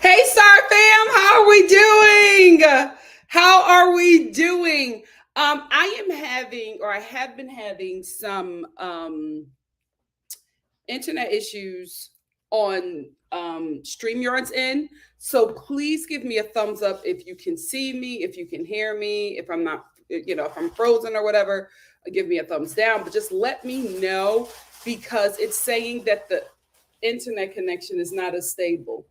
Hey, Star fam, how are we doing? How are we doing? I am having, or I have been having, some internet issues on StreamYard's end. So please give me a thumbs up if you can see me, if you can hear me, if I'm not, if I'm frozen or whatever, give me a thumbs down. But just let me know because it's saying that the internet connection is not as stable.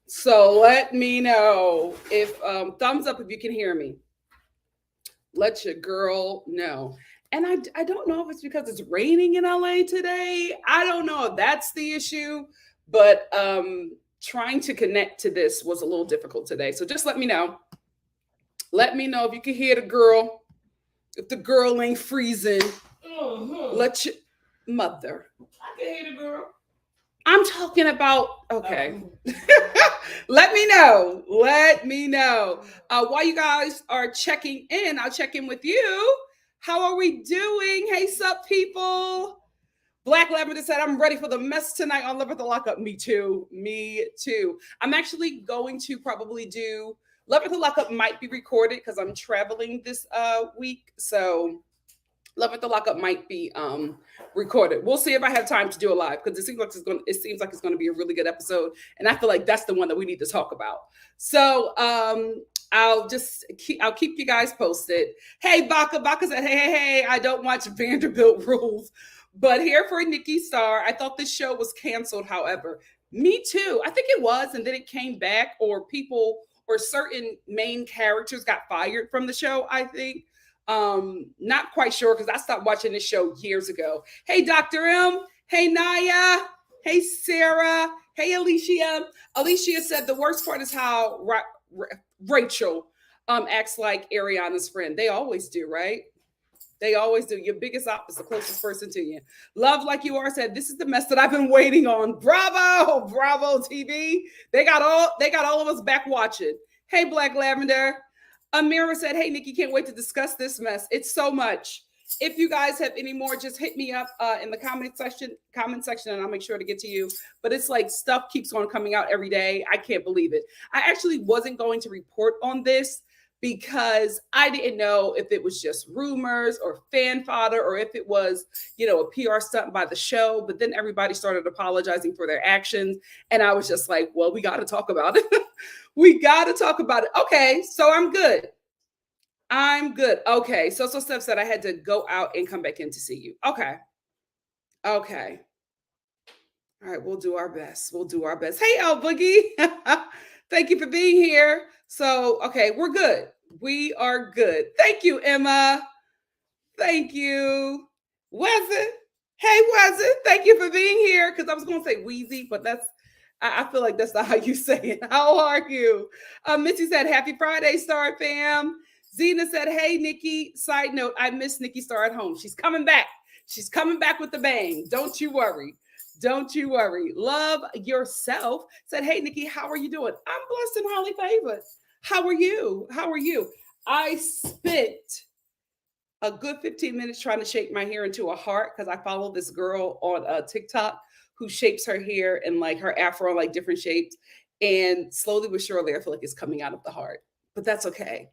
So let me know if thumbs up if you can hear me. Let your girl know. And I don't know if it's because it's raining in LA today. I don't know if that's the issue, but trying to connect to this was a little difficult today. So just let me know. Let me know if you can hear the girl. If the girl ain't freezing, let your mother. I can hear the girl. I'm talking about, okay. Let me know. Let me know. While you guys are checking in, I'll check in with you. How are we doing? Hey, sup, people? Black Lavender said, I'm ready for the mess tonight on Love at the Lockup. Me too. Me too. I'm actually going to probably do Love at the Lockup might be recorded because I'm traveling this week. So Love at the Lockup might be recorded. We'll see if I have time to do a live because it seems like it's going to be a really good episode, and I feel like that's the one that we need to talk about. So I'll keep you guys posted. Hey, Baka said, hey, I don't watch Vanderpump Rules, but here for NikkiStar. I thought this show was canceled. However, me too. I think it was, and then it came back, or people or certain main characters got fired from the show. I think. Not quite sure because I stopped watching this show years ago. Hey, Dr. M. Hey, Naya. Hey, Sarah. Hey, Alicia. Alicia said the worst part is how Rachel acts like Ariana's friend. They always do, right? They always do. Your biggest op is the closest person to you. Love Like You Are said, this is the mess that I've been waiting on. Bravo TV. They got all of us back watching. Hey, Black Lavender. Amira said, hey, Nikki, can't wait to discuss this mess. It's so much. If you guys have any more, just hit me up in the comment section, and I'll make sure to get to you. But it's like stuff keeps on coming out every day. I can't believe it. I actually wasn't going to report on this because I didn't know if it was just rumors or fan fodder or if it was, a PR stunt by the show. But then everybody started apologizing for their actions. And I was just like, well, we got to talk about it. We got to talk about it. Okay, so I'm good. Okay, so Steph said I had to go out and come back in to see you. Okay. All right, we'll do our best. Hey, El Boogie. Thank you for being here. So, okay, we're good. We are good. Thank you, Emma. Thank you. Wezzy. Hey, Wezzy. Thank you for being here. Because I was going to say Wheezy, but I feel like that's not how you say it. How are you? Missy said, happy Friday, Star fam. Zena said, hey, Nikki. Side note, I miss NikkiStar at home. She's coming back. She's coming back with the bang. Don't you worry. Love Yourself said, hey, Nikki, how are you doing? I'm blessed and highly favored. How are you? I spent a good 15 minutes trying to shape my hair into a heart because I follow this girl on TikTok who shapes her hair and like her afro, like different shapes. And slowly but surely, I feel like it's coming out of the heart. But that's okay.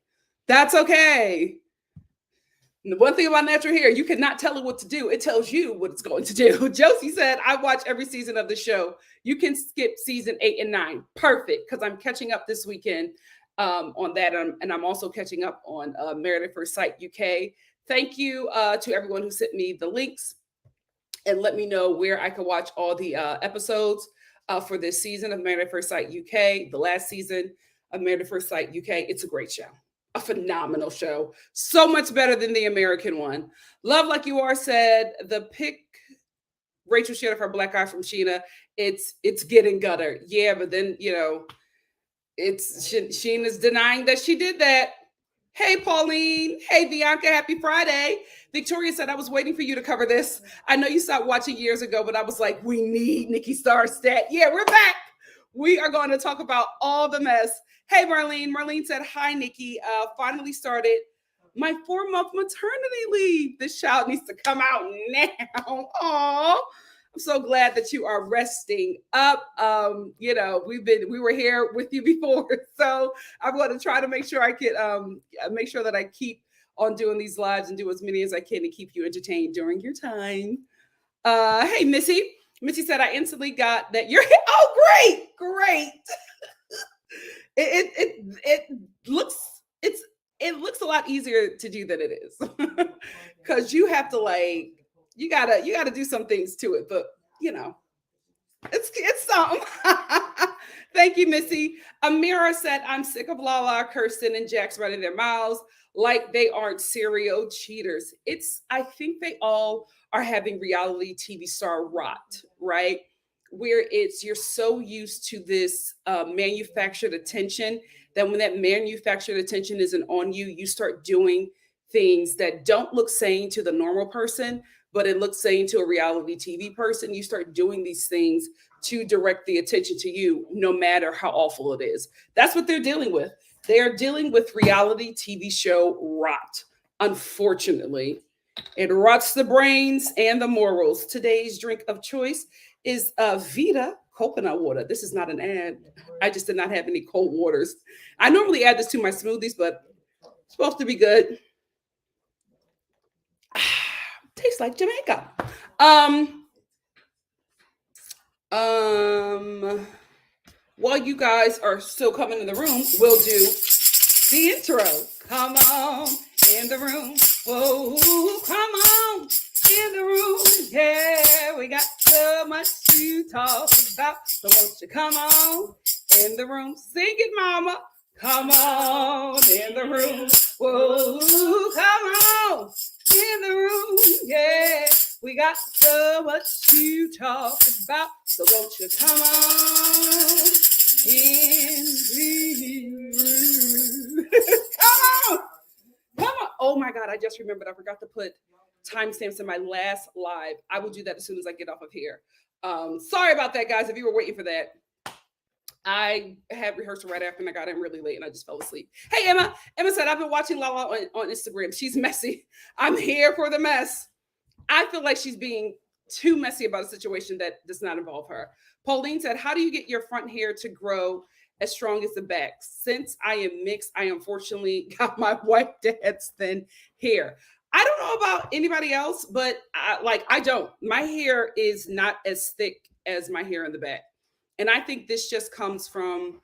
And the one thing about natural hair, you cannot tell it what to do. It tells you what it's going to do. Josie said, I watch every season of the show. You can skip season 8 and 9. Perfect, because I'm catching up this weekend on that. And I'm also catching up on Married at First Sight UK. Thank you to everyone who sent me the links and let me know where I could watch all the episodes for this season of Married at First Sight UK, the last season of Married at First Sight UK. It's a great show. A phenomenal show. So much better than the American one. Love Like You Are said, the pic Rachel shared of her black eye from Sheena, it's getting gutter. Yeah, but then, Sheena's denying that she did that. Hey, Pauline. Hey, Bianca. Happy Friday. Victoria said, I was waiting for you to cover this. I know you stopped watching years ago, but I was like, we need NikkiStar stat. Yeah, we're back. We are going to talk about all the mess. Hey, Marlene. Marlene said, hi, Nikki. Finally started my 4-month maternity leave. This child needs to come out now. Aw. I'm so glad that you are resting up. We were here with you before. So I'm going to try to make sure I could make sure that I keep on doing these lives and do as many as I can to keep you entertained during your time. Hey, Missy. Missy said, I instantly got that you're here. Oh, great. It looks a lot easier to do than it is. Because you have to you gotta do some things to it, but it's something. Thank you, Missy. Amira said, I'm sick of Lala, Kirsten, and Jax running their mouths like they aren't serial cheaters. I think they all are having reality TV star rot, right? Where you're so used to this manufactured attention that when that manufactured attention isn't on you, you start doing things that don't look sane to the normal person, but it looks sane to a reality TV person. You start doing these things to direct the attention to you, no matter how awful it is. That's what they're dealing with. They are dealing with reality TV show rot. unfortunately. It rots the brains and the morals. Today's drink of choice is Vita coconut water. This is not an ad. I just did not have any cold waters. I normally add this to my smoothies, but it's supposed to be good. Tastes like Jamaica. While you guys are still coming in the room, we'll do the intro. Come on in the room. Whoa, come on in the room. Yeah, we got so much to talk about. So won't you come on in the room? Sing it, mama. Come on in the room. Whoa, come on in the room. Yeah, we got so much to talk about. So won't you come on in the room? Come on. Come on. Oh my God, I just remembered I forgot to put timestamps in my last live. I will do that as soon as I get off of here. Sorry about that, guys, if you were waiting for that. I had rehearsal right after and I got in really late and I just fell asleep. Hey, Emma. Emma said, I've been watching Lala on Instagram. She's messy. I'm here for the mess. I feel like she's being too messy about a situation that does not involve her. Pauline said, how do you get your front hair to grow as strong as the back? Since I am mixed, I unfortunately got my white dad's thin hair. I don't know about anybody else, but I don't. My hair is not as thick as my hair in the back. And I think this just comes from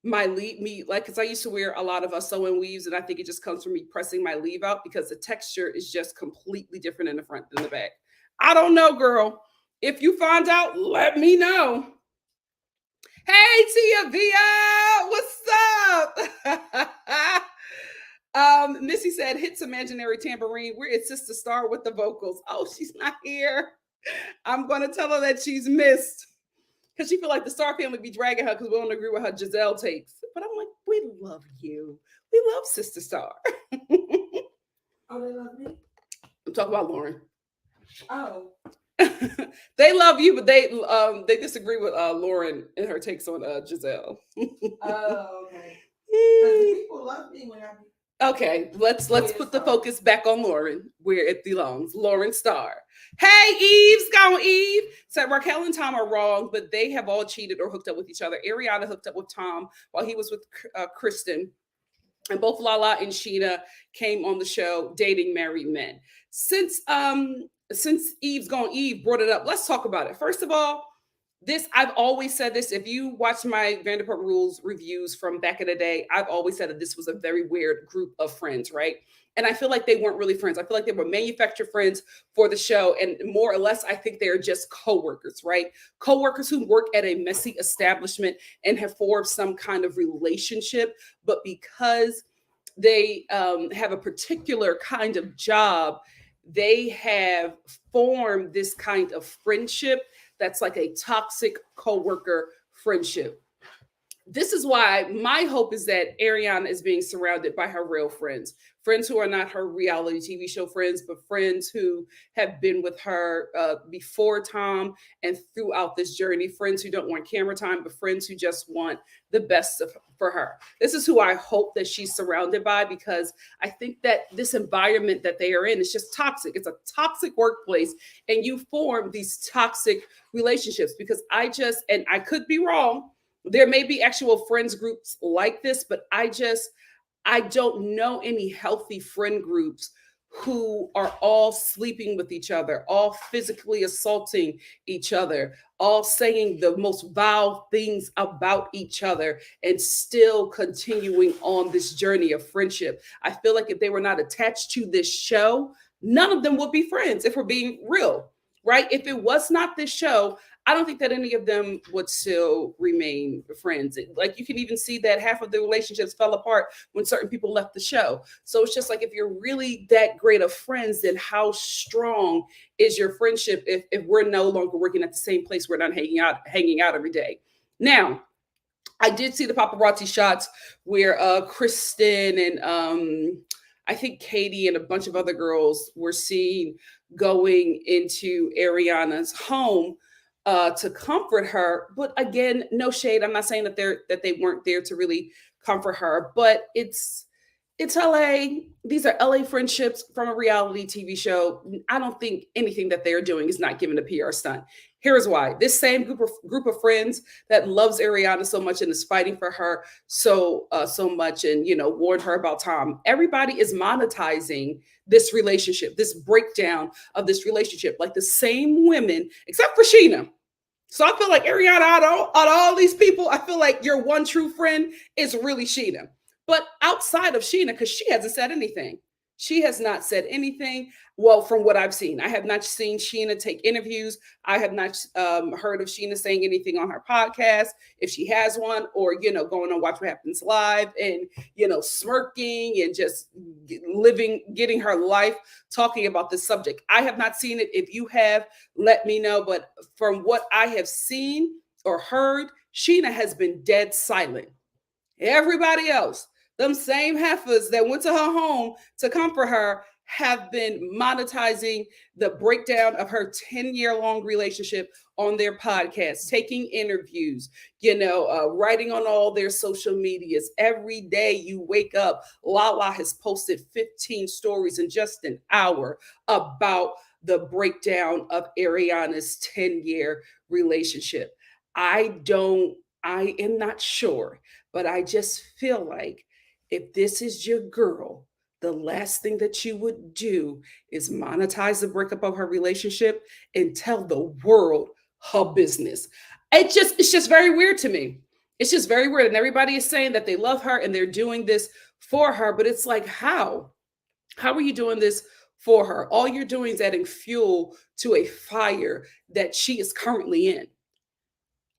my leave, like, because I used to wear a lot of sew-in weaves, and I think it just comes from me pressing my leave out because the texture is just completely different in the front than the back. I don't know, girl. If you find out, let me know. Hey, Tia Via, what's up? Missy said, hits imaginary tambourine. Where is Sister Star with the vocals? Oh, she's not here. I'm going to tell her that she's missed. Because she feel like the Star family be dragging her because we don't agree with her Giselle takes. But I'm like, we love you. We love Sister Star. Oh, they love me? I'm talking about Lauren. Oh. They love you, but they disagree with Lauren and her takes on Giselle. Oh, okay. Because people love me when I be. Okay, let's put the focus back on Lauren, where it belongs. Lauren Star. Hey, Eve's gone. Eve said Raquel and Tom are wrong, but they have all cheated or hooked up with each other. Ariana hooked up with Tom while he was with Kristen, and both Lala and Sheena came on the show dating married men. Since Eve's gone, Eve brought it up. Let's talk about it. First of all, I've always said this. If you watch my Vanderpump Rules reviews from back in the day, I've always said that this was a very weird group of friends, right? And I feel like they weren't really friends. I feel like they were manufactured friends for the show. And more or less, I think they're just coworkers, right? Coworkers who work at a messy establishment and have formed some kind of relationship. But because they have a particular kind of job, they have formed this kind of friendship that's like a toxic coworker friendship. This is why my hope is that Ariana is being surrounded by her real friends who are not her reality TV show friends, but friends who have been with her before Tom and throughout this journey, friends who don't want camera time, but friends who just want the best for her. This is who I hope that she's surrounded by, because I think that this environment that they are in is just toxic. It's a toxic workplace, and you form these toxic relationships because I could be wrong. There may be actual friends groups like this, but I don't know any healthy friend groups who are all sleeping with each other, all physically assaulting each other, all saying the most vile things about each other, and still continuing on this journey of friendship. I feel like if they were not attached to this show, none of them would be friends, if we're being real, right? If it was not this show, I don't think that any of them would still remain friends. Like, you can even see that half of the relationships fell apart when certain people left the show. So it's just like, if you're really that great of friends, then how strong is your friendship if we're no longer working at the same place, we're not hanging out every day? Now, I did see the paparazzi shots where Kristen and I think Katie and a bunch of other girls were seen going into Ariana's home to comfort her. But again, no shade. I'm not saying that they weren't there to really comfort her, but it's it's LA. These are LA friendships from a reality TV show. I don't think anything that they're doing is not giving a PR stunt. Here's why. This same group of friends that loves Ariana so much and is fighting for her so much, and warned her about Tom. Everybody is monetizing this relationship, this breakdown of this relationship, like the same women, except for Sheena. So I feel like Ariana, out of all these people, I feel like your one true friend is really Sheena. But outside of Sheena, because she hasn't said anything, she has not said anything. Well, from what I've seen, I have not seen Sheena take interviews. I have not heard of Sheena saying anything on her podcast, if she has one, or going on Watch What Happens Live and smirking and just living, getting her life, talking about this subject. I have not seen it. If you have, let me know. But from what I have seen or heard, Sheena has been dead silent. Everybody else, them same heifers that went to her home to comfort her, have been monetizing the breakdown of her 10-year-long relationship on their podcast, taking interviews, writing on all their social medias. Every day you wake up, Lala has posted 15 stories in just an hour about the breakdown of Ariana's 10-year relationship. I am not sure, but I just feel like if this is your girl, the last thing that you would do is monetize the breakup of her relationship and tell the world her business. It's just very weird to me. It's just very weird. And everybody is saying that they love her and they're doing this for her, but it's like, how? How are you doing this for her? All you're doing is adding fuel to a fire that she is currently in.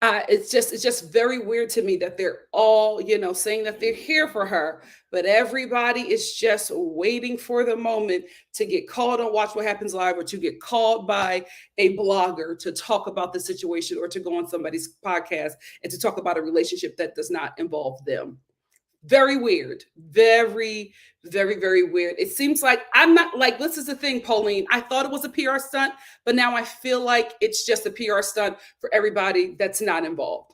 It's just very weird to me that they're all saying that they're here for her, but everybody is just waiting for the moment to get called on Watch What Happens Live, or to get called by a blogger to talk about the situation, or to go on somebody's podcast and to talk about a relationship that does not involve them. Very weird. Very, very, very weird. It seems like I'm not like, this is the thing, Pauline. I thought it was a PR stunt, but now I feel like it's just a PR stunt for everybody that's not involved.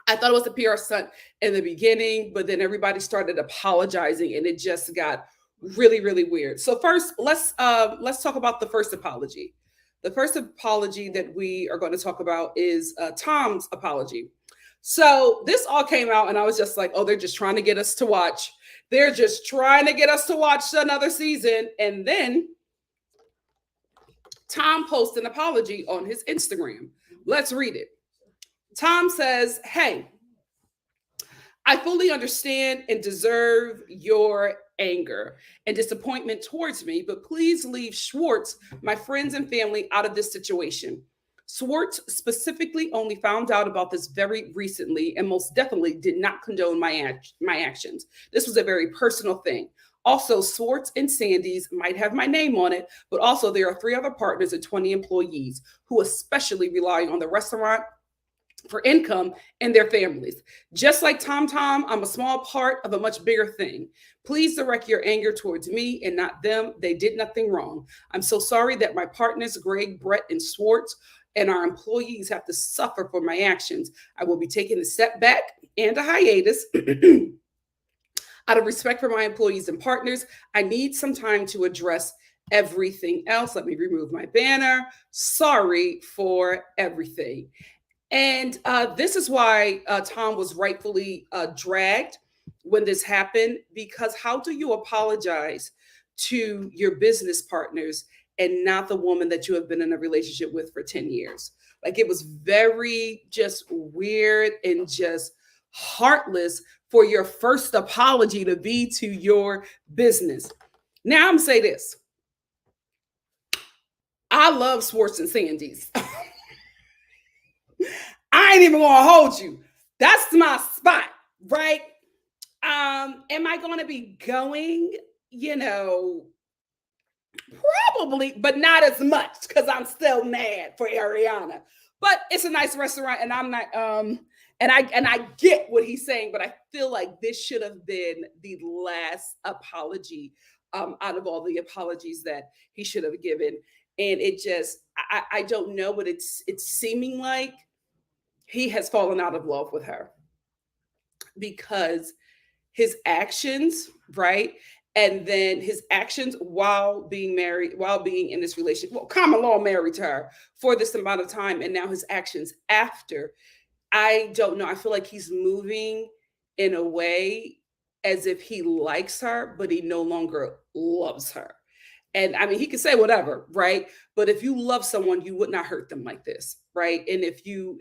I thought it was a PR stunt in the beginning, but then everybody started apologizing and it just got really, really weird. So first, let's talk about the first apology. The first apology that we are going to talk about is Tom's apology. So this all came out, and I was just like, oh, they're just trying to get us to watch. They're just trying to get us to watch another season. And then Tom posted an apology on his Instagram. Let's read it. Tom says, hey, I fully understand and deserve your anger and disappointment towards me, but please leave Schwartz, my friends and family, out of this situation. Schwartz specifically only found out about this very recently and most definitely did not condone my actions. This was a very personal thing. Also, Schwartz and Sandy's might have my name on it, but also there are 3 other partners and 20 employees who especially rely on the restaurant for income and their families. Just like Tom, I'm a small part of a much bigger thing. Please direct your anger towards me and not them. They did nothing wrong. I'm so sorry that my partners, Greg, Brett, and Schwartz, and our employees have to suffer for my actions. I will be taking a step back and a hiatus. Out of respect for my employees and partners, I need some time to address everything else. Let me remove my banner. Sorry for everything. And this is why Tom was rightfully dragged when this happened, because how do you apologize to your business partners and not the woman that you have been in a relationship with for 10 years? Like, it was very just weird and just heartless for your first apology to be to your business. Now I'm gonna say this. I love Schwartz and Sandy's. I ain't even gonna hold you. That's my spot, right? Am I gonna be going? Probably, but not as much, because I'm still mad for Ariana. But it's a nice restaurant, and I'm not and I get what he's saying, but I feel like this should have been the last apology out of all the apologies that he should have given. And it just, I don't know, but it's seeming like he has fallen out of love with her, because his actions, right? And then his actions while being married, while being in this relationship, well, common law married to her for this amount of time, and now his actions after. I don't know. I feel like he's moving in a way as if he likes her, but he no longer loves her. And I mean, he can say whatever, right? But if you love someone, you would not hurt them like this, right? And if you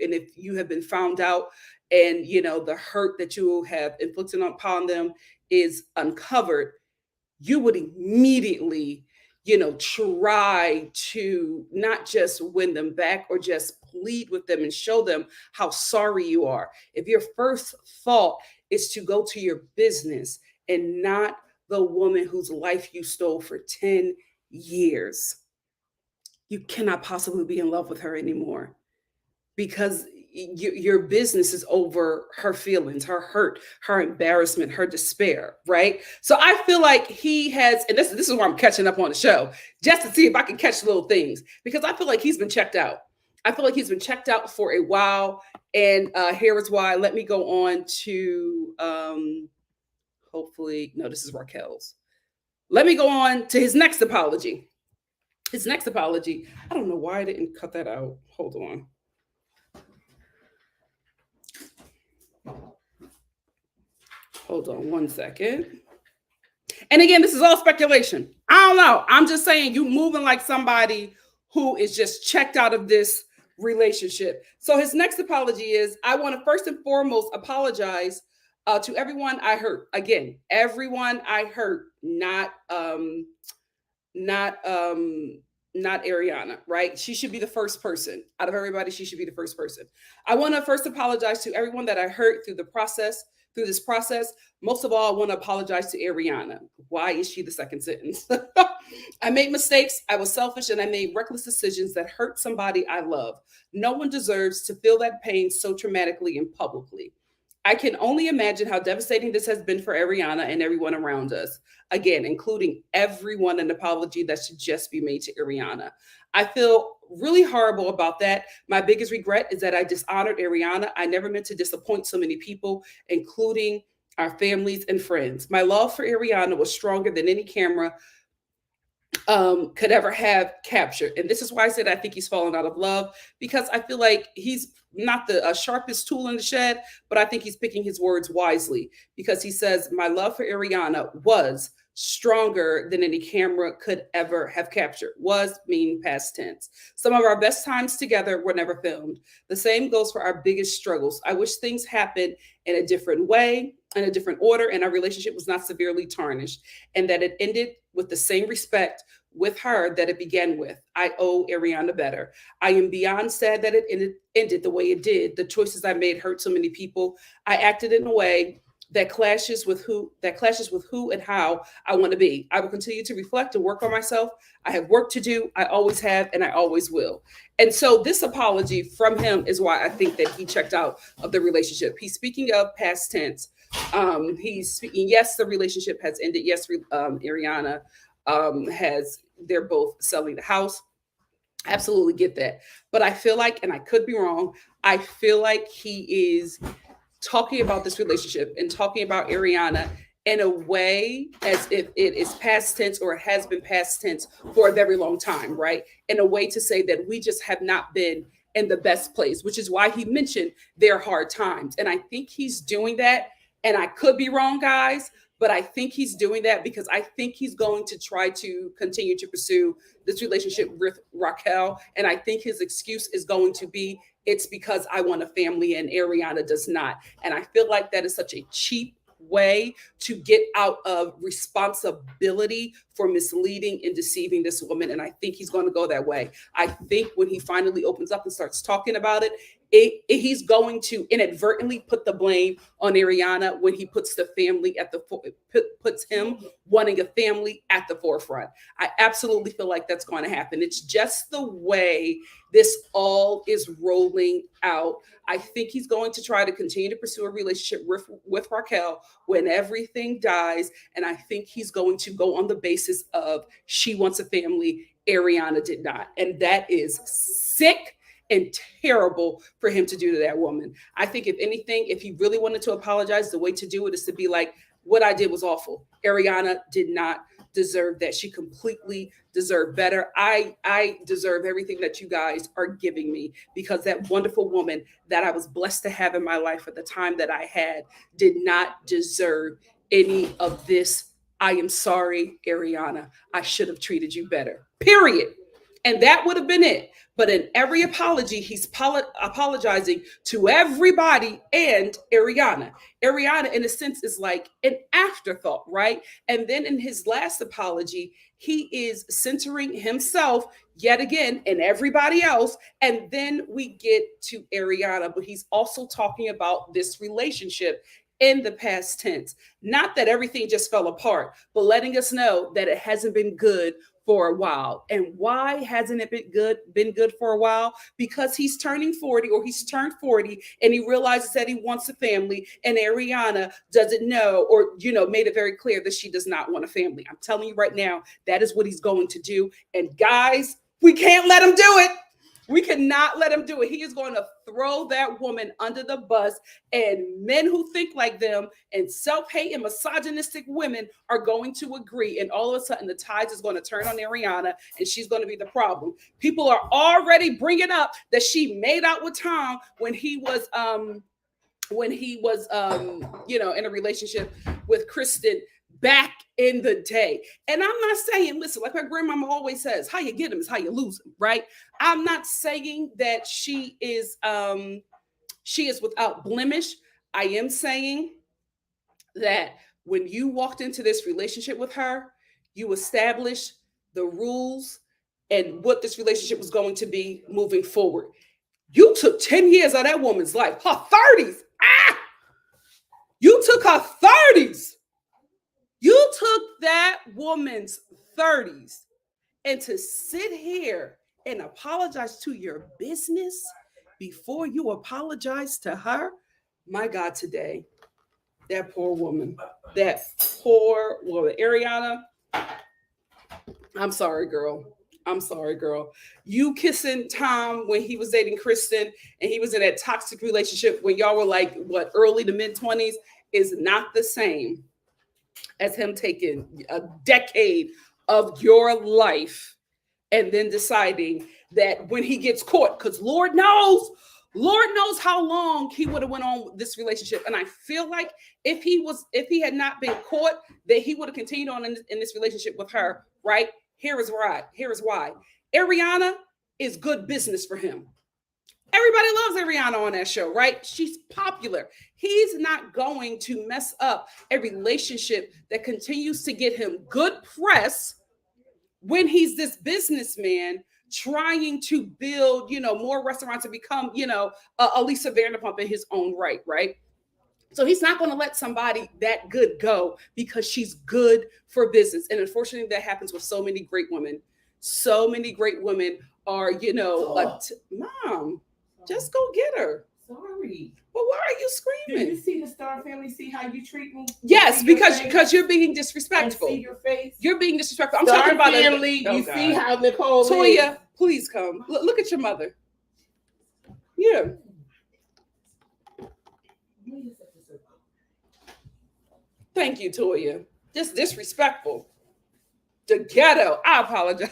have been found out, and the hurt that you have inflicted upon them is uncovered, you would immediately, try to not just win them back or just plead with them and show them how sorry you are. If your first thought is to go to your business and not the woman whose life you stole for 10 years, you cannot possibly be in love with her anymore, because your business is over her feelings, her hurt, her embarrassment, her despair, right? So I feel like he has, and this is why I'm catching up on the show, just to see if I can catch little things, because I feel like he's been checked out. I feel like he's been checked out for a while, and here is why. Let me go on to hopefully, no, this is Raquel's. Let me go on to his next apology. His next apology. I don't know why I didn't cut that out. Hold on. Hold on one second. And again, this is all speculation. I don't know. I'm just saying, you moving like somebody who is just checked out of this relationship. So his next apology is, I want to first and foremost apologize to everyone I hurt. Again, everyone I hurt, not not Ariana, right? She should be the first person out of everybody. She should be the first person. I want to first apologize to everyone that I hurt through this process. Most of all, I want to apologize to Ariana. Why is she the second sentence? I made mistakes. I was selfish, and I made reckless decisions that hurt somebody I love. No one deserves to feel that pain so traumatically and publicly. I can only imagine how devastating this has been for Ariana and everyone around us. Again, including everyone, an apology that should just be made to Ariana. I feel really horrible about that. My biggest regret is that I dishonored Ariana. I never meant to disappoint so many people, including our families and friends. My love for Ariana was stronger than any camera could ever have captured. And this is why I said I think he's fallen out of love, because I feel like he's not the sharpest tool in the shed, but I think he's picking his words wisely, because he says, my love for Ariana was stronger than any camera could ever have captured. Was mean past tense. Some of our best times together were never filmed. The same goes for our biggest struggles. I wish things happened in a different way, in a different order, and our relationship was not severely tarnished, and that it ended with the same respect with her that it began with. I owe Ariana better. I am beyond sad that it ended the way it did. The choices I made hurt so many people. I acted in a way that clashes with who and how I want to be. I will continue to reflect and work on myself. I have work to do. I always have, and I always will. And so this apology from him is why I think that he checked out of the relationship. He's speaking of past tense. He's speaking, yes, the relationship has ended. Yes, Ariana they're both selling the house. Absolutely get that. But I feel like, and I could be wrong, I feel like he is talking about this relationship and talking about Ariana in a way as if it is past tense, or it has been past tense for a very long time, right? In a way to say that we just have not been in the best place, which is why he mentioned their hard times. And I think he's doing that. And I could be wrong, guys, but I think he's doing that because I think he's going to try to continue to pursue this relationship with Raquel. And I think his excuse is going to be, it's because I want a family and Ariana does not. And I feel like that is such a cheap way to get out of responsibility for misleading and deceiving this woman. And I think he's going to go that way. I think when he finally opens up and starts talking about it, he's going to inadvertently put the blame on Ariana when he puts the family at puts him wanting a family at the forefront. I absolutely feel like that's going to happen. It's just the way this all is rolling out. I think he's going to try to continue to pursue a relationship with Raquel when everything dies. And I think he's going to go on the basis of she wants a family, Ariana did not. And that is sick and terrible for him to do to that woman. I think if anything, if he really wanted to apologize, the way to do it is to be like, what I did was awful. Ariana did not deserve that. She completely deserved better. I deserve everything that you guys are giving me, because that wonderful woman that I was blessed to have in my life at the time that I had did not deserve any of this. I am sorry, Ariana. I should have treated you better. Period. And that would have been it. But in every apology, he's apologizing to everybody and Ariana. Ariana, in a sense, is like an afterthought, right? And then in his last apology, he is centering himself yet again and everybody else. And then we get to Ariana, but he's also talking about this relationship in the past tense. Not that everything just fell apart, but letting us know that it hasn't been good for a while. And why hasn't it been good for a while? Because he's turning 40, or he's turned 40, and he realizes that he wants a family, and Ariana doesn't know, or made it very clear that she does not want a family. I'm telling you right now, that is what he's going to do. And guys, we can't let him do it. We cannot let him do it. He is going to throw that woman under the bus, and men who think like them and self-hate and misogynistic women are going to agree. And all of a sudden, the tides is going to turn on Ariana, and she's going to be the problem. People are already bringing up that she made out with Tom when he was in a relationship with Kristen back in the day. And I'm not saying, listen, like my grandmama always says, how you get them is how you lose them, right? I'm not saying that she is without blemish. I am saying that when you walked into this relationship with her, you established the rules and what this relationship was going to be moving forward. You took 10 years of that woman's life, her 30s. You took her 30s. You took that woman's 30s, and to sit here and apologize to your business before you apologize to her, my God, today, that poor woman, Ariana, I'm sorry, girl. I'm sorry, girl. You kissing Tom when he was dating Kristen and he was in that toxic relationship when y'all were like, what, early to mid 20s is not the same as him taking a decade of your life and then deciding that when he gets caught, because Lord knows how long he would have went on with this relationship. And I feel like if he had not been caught, that he would have continued on in this relationship with her, right? Here is why. Ariana is good business for him. Everybody loves Ariana on that show, right? She's popular. He's not going to mess up a relationship that continues to get him good press when he's this businessman trying to build, more restaurants and become, a Lisa Vanderpump in his own right, right? So he's not going to let somebody that good go because she's good for business. And unfortunately, that happens with so many great women. So many great women are, Mom, just go get her. Sorry. Well, why are you screaming? Did you see the Star family? See how you treat me? Yes, because you're being disrespectful. And see your face. You're being disrespectful. I'm Star talking about family. You see how Nicole Toya, is. Please come. Look at your mother. Yeah. Thank you, Toya. Just disrespectful. The ghetto. I apologize.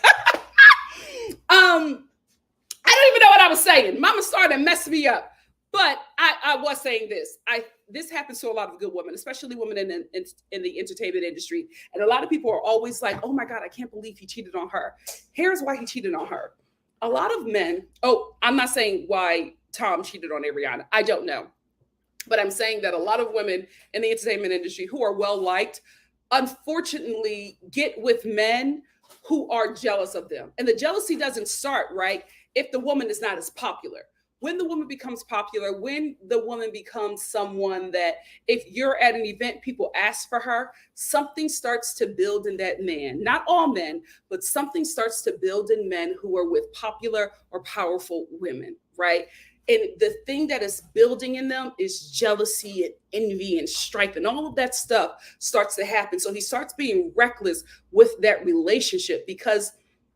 I don't even know what I was saying. Mama started to mess me up. But I was saying this. This happens to a lot of good women, especially women in the entertainment industry. And a lot of people are always like, oh my God, I can't believe he cheated on her. Here's why he cheated on her. A lot of men, I'm not saying why Tom cheated on Ariana. I don't know. But I'm saying that a lot of women in the entertainment industry who are well-liked, unfortunately, get with men who are jealous of them. And the jealousy doesn't start, right, if the woman is not as popular. When the woman becomes popular, when the woman becomes someone that if you're at an event, people ask for her, something starts to build in that man. Not all men, but something starts to build in men who are with popular or powerful women, right? And the thing that is building in them is jealousy and envy and strife, and all of that stuff starts to happen. So he starts being reckless with that relationship because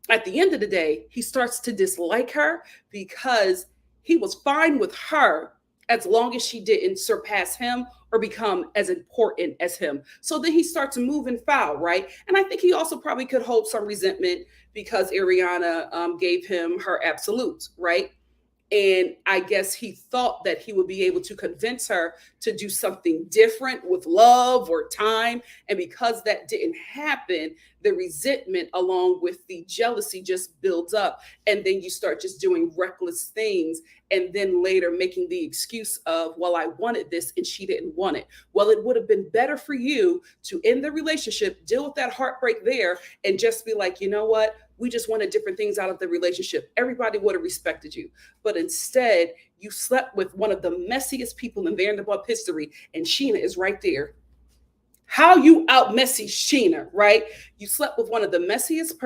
at the end of the day, he starts to dislike her because he was fine with her as long as she didn't surpass him or become as important as him. So then he starts moving foul, right? And I think he also probably could hold some resentment because Ariana gave him her absolutes, right? And I guess he thought that he would be able to convince her to do something different with love or time. And because that didn't happen, the resentment along with the jealousy just builds up. And then you start just doing reckless things. And then later making the excuse of, well, I wanted this and she didn't want it. Well, it would have been better for you to end the relationship, deal with that heartbreak there, and just be like, you know what? We just wanted different things out of the relationship. Everybody would have respected you. But instead, you slept with one of the messiest people in Vanderpump history, and Sheena is right there. How you out messy Sheena, right? You slept with one of the messiest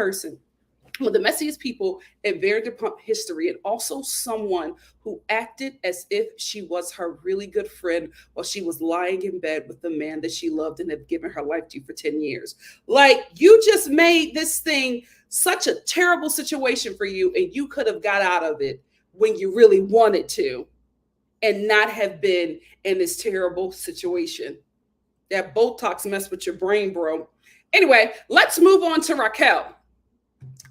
people in Vanderpump history, and also someone who acted as if she was her really good friend while she was lying in bed with the man that she loved and had given her life to for 10 years. Like, you just made this thing such a terrible situation for you, and you could have got out of it when you really wanted to and not have been in this terrible situation. That Botox messed with your brain, bro. Anyway, let's move on to Raquel.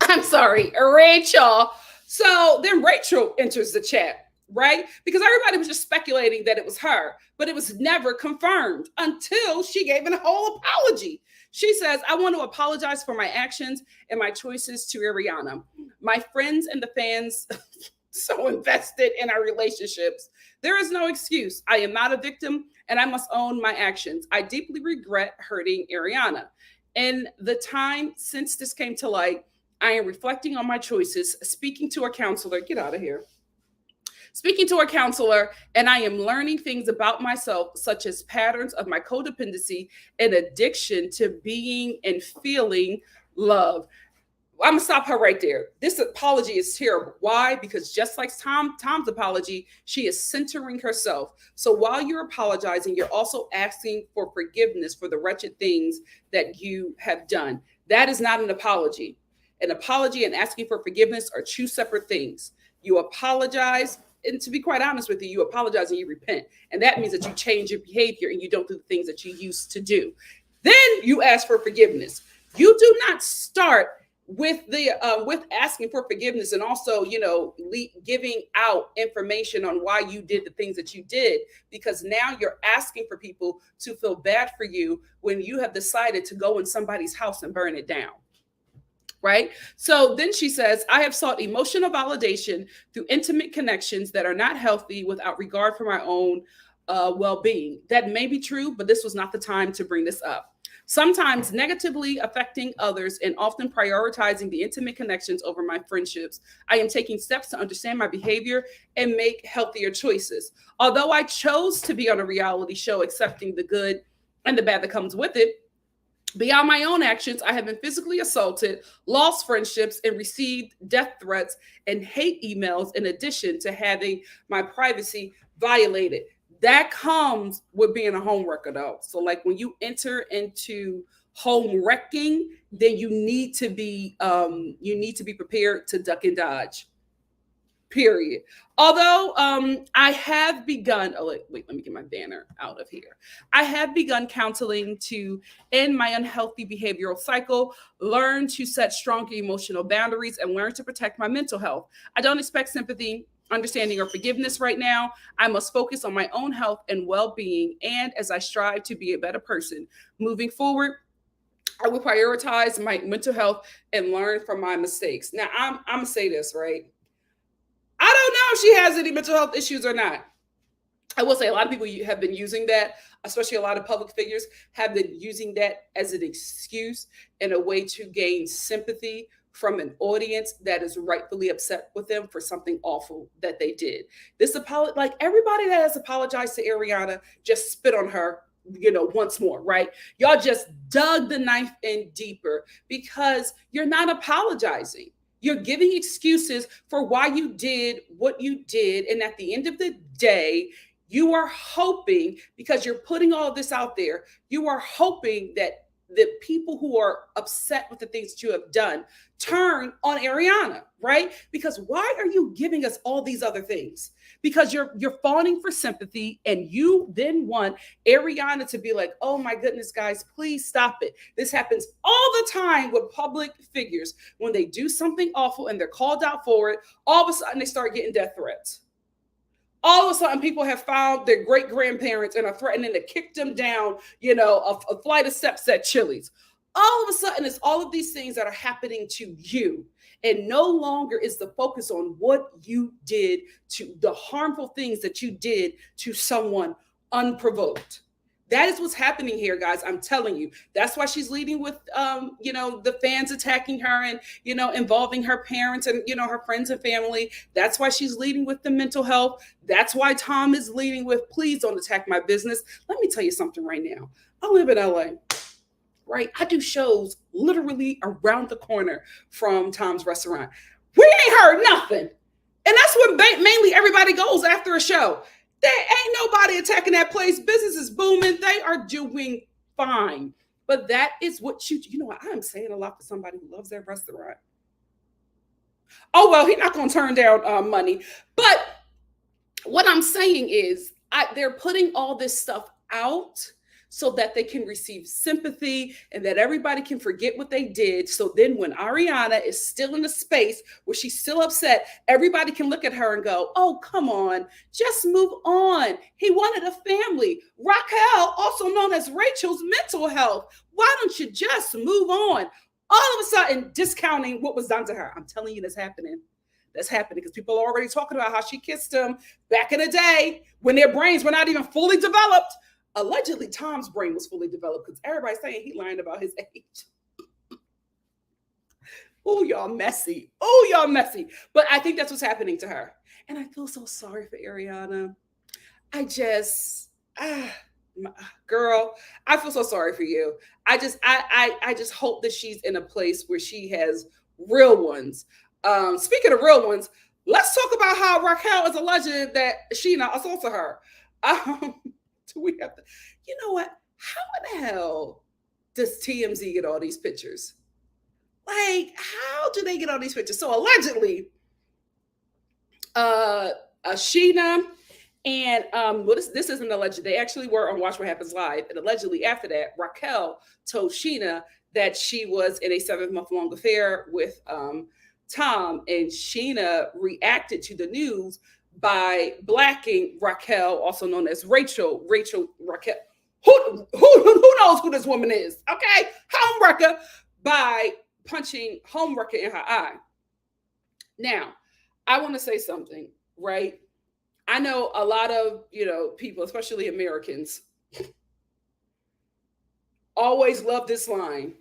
I'm sorry, Rachel. So then Rachel enters the chat, right? Because everybody was just speculating that it was her, but it was never confirmed until she gave a whole apology. She says, I want to apologize for my actions and my choices to Ariana. My friends and the fans so invested in our relationships. There is no excuse. I am not a victim and I must own my actions. I deeply regret hurting Ariana. In the time since this came to light, I am reflecting on my choices, speaking to a counselor, get out of here, speaking to a counselor, and I am learning things about myself, such as patterns of my codependency and addiction to being and feeling love. I'm gonna stop her right there. This apology is terrible. Why? Because just like Tom's apology, she is centering herself. So while you're apologizing, you're also asking for forgiveness for the wretched things that you have done. That is not an apology. An apology and asking for forgiveness are two separate things. You apologize, and to be quite honest with you, you apologize and you repent. And that means that you change your behavior and you don't do the things that you used to do. Then you ask for forgiveness. You do not start with asking for forgiveness and also, giving out information on why you did the things that you did, because now you're asking for people to feel bad for you when you have decided to go in somebody's house and burn it down. Right? So then she says, I have sought emotional validation through intimate connections that are not healthy without regard for my own well-being. That may be true, but this was not the time to bring this up. Sometimes negatively affecting others and often prioritizing the intimate connections over my friendships. I am taking steps to understand my behavior and make healthier choices. Although I chose to be on a reality show, accepting the good and the bad that comes with it, beyond my own actions, I have been physically assaulted, lost friendships, and received death threats and hate emails, in addition to having my privacy violated. That comes with being a home wrecker, though. So, like, when you enter into home wrecking, then you need to be prepared to duck and dodge. Period. Although I have begun, wait, let me get my banner out of here. I have begun counseling to end my unhealthy behavioral cycle, learn to set strong emotional boundaries, and learn to protect my mental health. I don't expect sympathy, understanding, or forgiveness right now. I must focus on my own health and well-being, and as I strive to be a better person. Moving forward, I will prioritize my mental health and learn from my mistakes. Now, I'm going to say this, right? I don't know if she has any mental health issues or not. I will say a lot of people have been using that, especially a lot of public figures have been using that as an excuse and a way to gain sympathy from an audience that is rightfully upset with them for something awful that they did. This apology, like everybody that has apologized to Ariana, just spit on her, once more, right? Y'all just dug the knife in deeper because you're not apologizing. You're giving excuses for why you did what you did. And at the end of the day, you are hoping, because you're putting all of this out there, you are hoping that the people who are upset with the things that you have done turn on Ariana, right? Because why are you giving us all these other things? Because you're fawning for sympathy, and you then want Ariana to be like, oh my goodness, guys, please stop it. This happens all the time with public figures. When they do something awful and they're called out for it, all of a sudden they start getting death threats. All of a sudden, people have found their great grandparents and are threatening to kick them down, a flight of steps at Chili's. All of a sudden, it's all of these things that are happening to you. And no longer is the focus on what you did, to the harmful things that you did to someone unprovoked. That is what's happening here, guys. I'm telling you. That's why she's leading with, the fans attacking her and, involving her parents and, her friends and family. That's why she's leading with the mental health. That's why Tom is leading with, please don't attack my business. Let me tell you something right now. I live in LA, right? I do shows literally around the corner from Tom's restaurant. We ain't heard nothing. And that's when mainly everybody goes after a show. There ain't nobody attacking that place. Business is booming. They are doing fine. But that is what what I'm saying a lot for somebody who loves their restaurant. Oh, well, he's not going to turn down money. But what I'm saying is they're putting all this stuff out so that they can receive sympathy and that everybody can forget what they did. So then when Ariana is still in a space where she's still upset, everybody can look at her and go, oh, come on, just move on. He wanted a family. Raquel, also known as Rachel's mental health. Why don't you just move on? All of a sudden, discounting what was done to her. I'm telling you, that's happening. That's happening because people are already talking about how she kissed him back in the day when their brains were not even fully developed. Allegedly, Tom's brain was fully developed because everybody's saying he lying about his age. Oh, y'all messy. Oh, y'all messy. But I think that's what's happening to her. And I feel so sorry for Ariana. Girl, I feel so sorry for you. I just hope that she's in a place where she has real ones. Speaking of real ones, let's talk about how Raquel is alleged that Sheena assaulted her. Do we have to? You know what? How in the hell does TMZ get all these pictures? Like, how do they get all these pictures? So allegedly, Sheena and this isn't alleged. They actually were on Watch What Happens Live, and allegedly after that, Raquel told Sheena that she was in a 7-month-long affair with Tom, and Sheena reacted to the news by blacking Raquel, also known as Raquel. Who knows who this woman is? Okay, Homewrecker, by punching Homewrecker in her eye. Now, I want to say something, right? I know a lot of people, especially Americans, always love this line: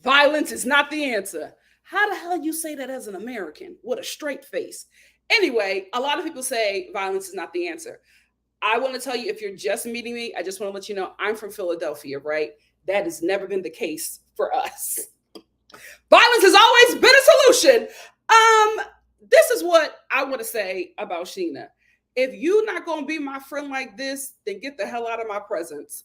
violence is not the answer. How the hell you say that as an American with a straight face? Anyway, a lot of people say violence is not the answer. I want to tell you, if you're just meeting me, I just want to let you know I'm from Philadelphia, right? That has never been the case for us. Violence has always been a solution. This is what I want to say about Sheena. If you're not going to be my friend like this, then get the hell out of my presence.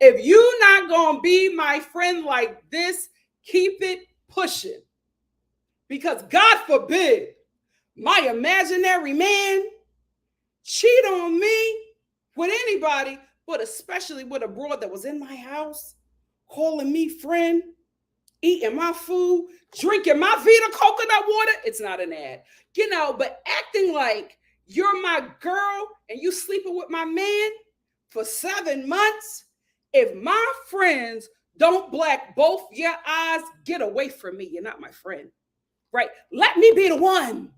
If you're not going to be my friend like this, keep it pushing. Because God forbid my imaginary man cheat on me with anybody, but especially with a broad that was in my house, calling me friend, eating my food, drinking my Vita coconut water. It's not an ad, but acting like you're my girl and you sleeping with my man for 7 months. If my friends don't black both your eyes, get away from me. You're not my friend, right? Let me be the one.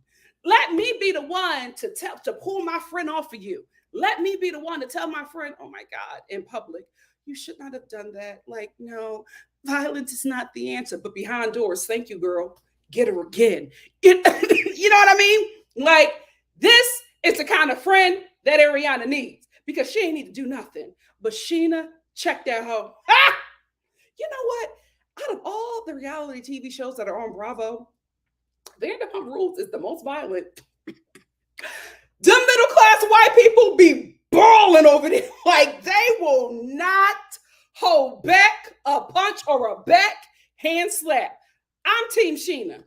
Let me be the one to pull my friend off of you. Let me be the one to tell my friend, oh my God, in public, you should not have done that. Like, no, violence is not the answer. But behind doors, thank you, girl. Get her again. You know what I mean? Like, this is the kind of friend that Ariana needs, because she ain't need to do nothing. But Sheena, check that hoe. You know what? Out of all the reality TV shows that are on Bravo, Vanderpump Rules is the most violent. The middle-class white people be brawling over there. Like, they will not hold back a punch or a back hand slap. I'm Team Sheena.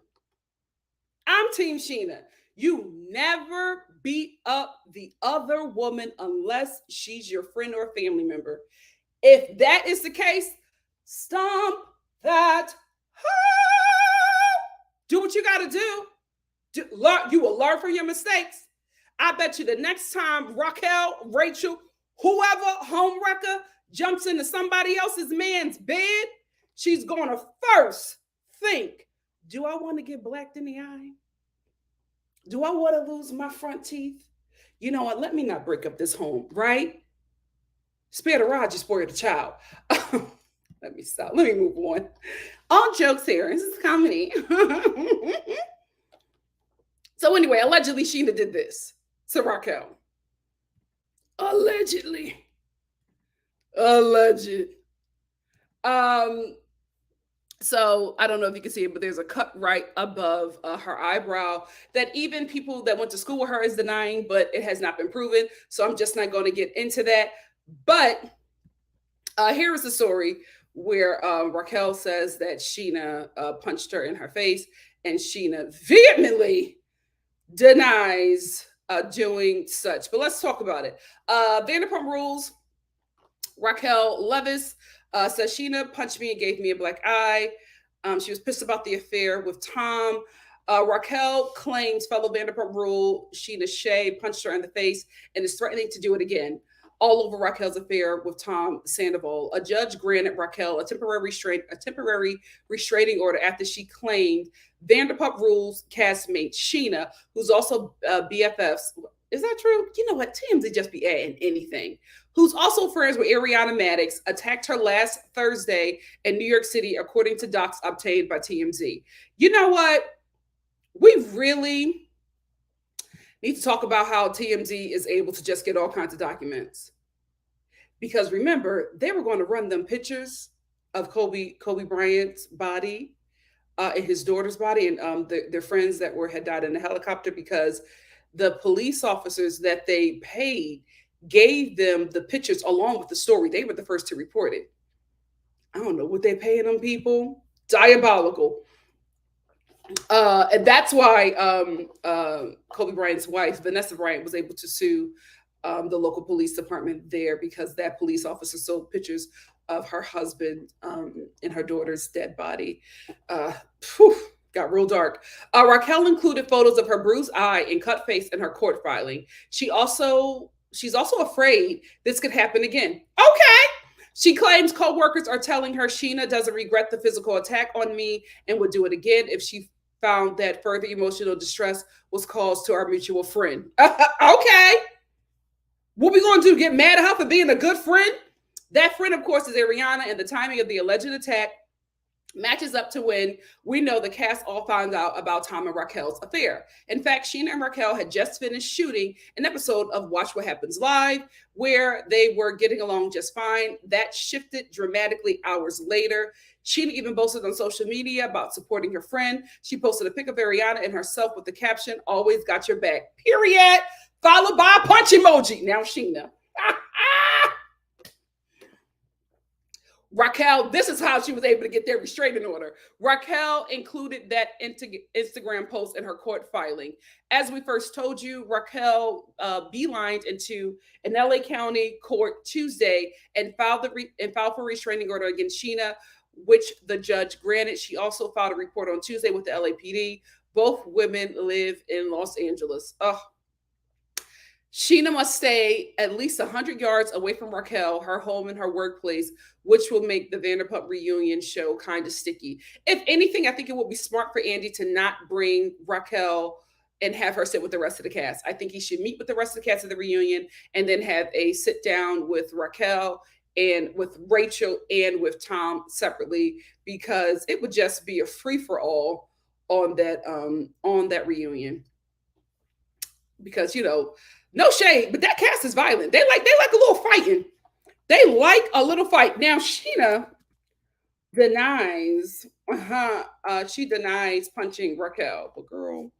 I'm Team Sheena. You never beat up the other woman unless she's your friend or family member. If that is the case, stomp that. Do what you got to do. You will learn from your mistakes. I bet you the next time Raquel, Rachel, whoever, homewrecker, jumps into somebody else's man's bed, she's going to first think, do I want to get blacked in the eye? Do I want to lose my front teeth? You know what? Let me not break up this home, right? Spare the rod, you spoil the child. Let me stop. Let me move on. All jokes here. This is comedy. So anyway, allegedly Sheena did this to Raquel. Allegedly. Alleged. So I don't know if you can see it, but there's a cut right above her eyebrow that even people that went to school with her is denying, but it has not been proven. So I'm just not going to get into that. But here is the story where Raquel says that Sheena punched her in her face, and Sheena vehemently denies doing such. But let's talk about it. Vanderpump Rules, Raquel Levis says Sheena punched me and gave me a black eye. She was pissed about the affair with Tom. Raquel claims fellow Vanderpump Rule Sheena Shea punched her in the face and is threatening to do it again. All over Raquel's affair with Tom Sandoval. A judge granted Raquel a temporary restraining order after she claimed Vanderpump Rules castmate Sheena, who's also BFFs. Is that true? You know what? TMZ just be adding anything. Who's also friends with Ariana Maddox, attacked her last Thursday in New York City, according to docs obtained by TMZ. You know what? We really need to talk about how TMZ is able to just get all kinds of documents. Because remember, they were going to run them pictures of Kobe Bryant's body and his daughter's body and their friends that had died in the helicopter, because the police officers that they paid gave them the pictures along with the story. They were the first to report it. I don't know what they're paying them people. Diabolical. And that's why Kobe Bryant's wife, Vanessa Bryant, was able to sue the local police department there, because that police officer sold pictures of her husband and her daughter's dead body. Got real dark. Raquel included photos of her bruised eye and cut face in her court filing. She's also afraid this could happen again. Okay. She claims co-workers are telling her Sheena doesn't regret the physical attack on me and would do it again if she found that further emotional distress was caused to our mutual friend. Okay. What we going to do? Get mad at her for being a good friend? That friend, of course, is Ariana, and the timing of the alleged attack matches up to when we know the cast all found out about Tom and Raquel's affair. In fact, Sheena and Raquel had just finished shooting an episode of Watch What Happens Live, where they were getting along just fine. That shifted dramatically hours later. Sheena even boasted on social media about supporting her friend. She posted a pic of Ariana and herself with the caption, "Always got your back," period, followed by a punch emoji. Now Sheena. Raquel, this is how she was able to get their restraining order. Raquel included that Instagram post in her court filing. As we first told you, Raquel beelined into an LA County court Tuesday and filed for restraining order against Sheena, which the judge granted. She also filed a report on Tuesday with the LAPD. Both women live in Los Angeles. Sheena must stay at least 100 yards away from Raquel, her home and her workplace, which will make the Vanderpump reunion show kind of sticky. If anything, I think it would be smart for Andy to not bring Raquel and have her sit with the rest of the cast. I think he should meet with the rest of the cast at the reunion and then have a sit down with Raquel and with Rachel and with Tom separately, because it would just be a free for all on that reunion. Because, you know, no shade, but that cast is violent. They like a little fighting. They like a little fight. Now Sheena denies. She denies punching Raquel, but girl,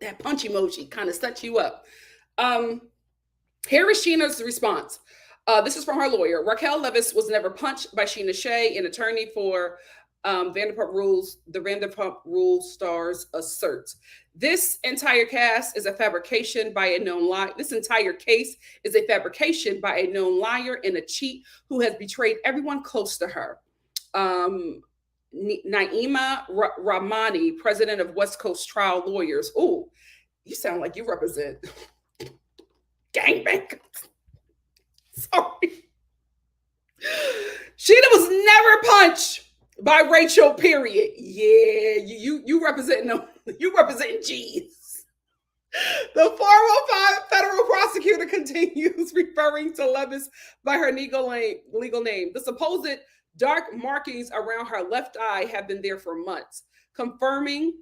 that punch emoji kind of set you up. Here is Sheena's response. This is from her lawyer. Raquel Leviss was never punched by Sheena Shea, an attorney for Vanderpump Rules. The Vanderpump Rules stars asserts this entire cast is a fabrication by a known lie. This entire case is a fabrication by a known liar and a cheat who has betrayed everyone close to her. Naima Rahmani, president of West Coast Trial Lawyers. Oh, you sound like you represent gangbangers. Sorry. Sheena was never punched by Rachel, period. Yeah, you representing them. You representing G's. The 405 federal prosecutor continues referring to Leviss by her legal name. The supposed dark markings around her left eye have been there for months, confirming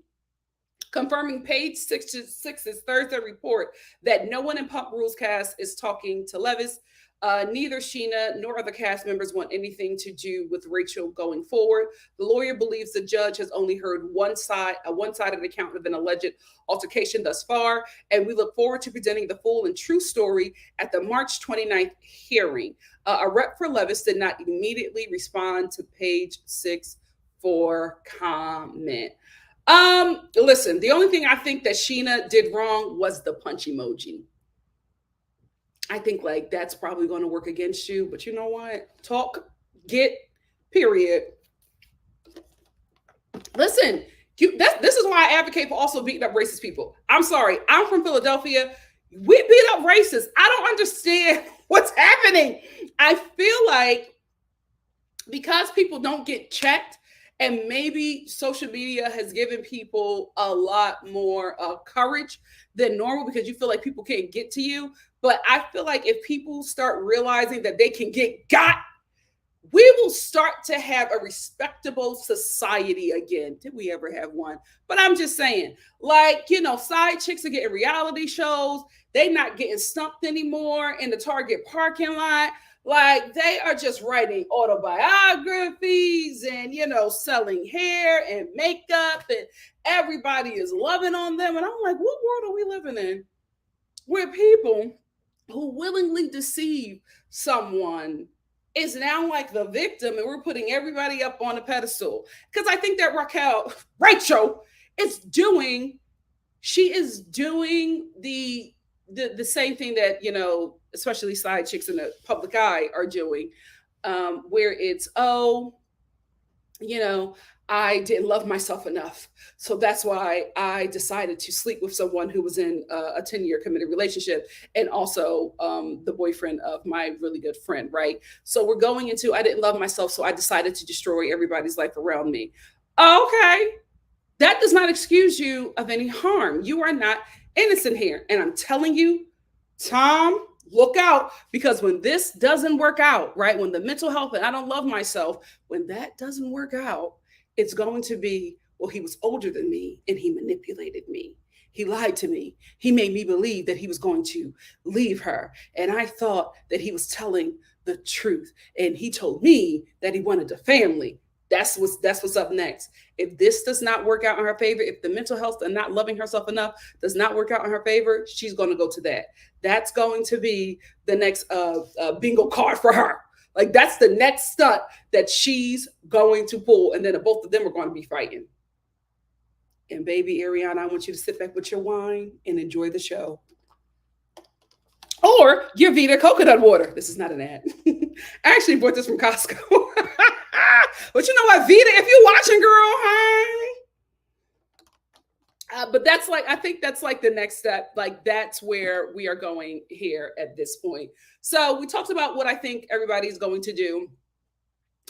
page 6's Thursday report that no one in Pump Rules cast is talking to Leviss. Neither Sheena nor other cast members want anything to do with Rachel going forward. The lawyer believes the judge has only heard a one-sided account of an alleged altercation thus far, and we look forward to presenting the full and true story at the March 29th hearing. A rep for Leviss did not immediately respond to page 6 for comment. Listen, the only thing I think that Sheena did wrong was the punch emoji. I think like that's probably going to work against you, but you know what? Talk, get, period. Listen, this is why I advocate for also beating up racist people. I'm sorry, I'm from Philadelphia. We beat up racists. I don't understand what's happening. I feel like because people don't get checked, and maybe social media has given people a lot more courage than normal because you feel like people can't get to you. But I feel like if people start realizing that they can get got, we will start to have a respectable society again. Did we ever have one? But I'm just saying, like, you know, side chicks are getting reality shows. They not getting stumped anymore in the Target parking lot. Like, they are just writing autobiographies and, you know, selling hair and makeup, and everybody is loving on them. And I'm like, what world are we living in where people who willingly deceive someone is now like the victim, and we're putting everybody up on a pedestal? Because I think that Rachel is doing the same thing that, you know, especially side chicks in the public eye are doing, where it's, oh, you know, I didn't love myself enough. So that's why I decided to sleep with someone who was in a 10-year committed relationship, and also the boyfriend of my really good friend, right? So we're going into, I didn't love myself, so I decided to destroy everybody's life around me. Okay. That does not excuse you of any harm. You are not innocent here. And I'm telling you, Tom, look out, because when this doesn't work out, right, when the mental health and I don't love myself, when that doesn't work out, it's going to be, well, he was older than me and he manipulated me. He lied to me. He made me believe that he was going to leave her. And I thought that he was telling the truth. And he told me that he wanted a family. That's what's up next. If this does not work out in her favor, if the mental health and not loving herself enough does not work out in her favor, she's going to go to that. That's going to be the next bingo card for her. Like, that's the next stunt that she's going to pull. And then both of them are going to be fighting. And baby Ariana, I want you to sit back with your wine and enjoy the show. Or your Vita coconut water. This is not an ad. I actually bought this from Costco. But you know what, Vita, if you're watching, girl, hi. But that's like, I think that's like the next step. Like, that's where we are going here at this point. So we talked about what I think everybody's going to do.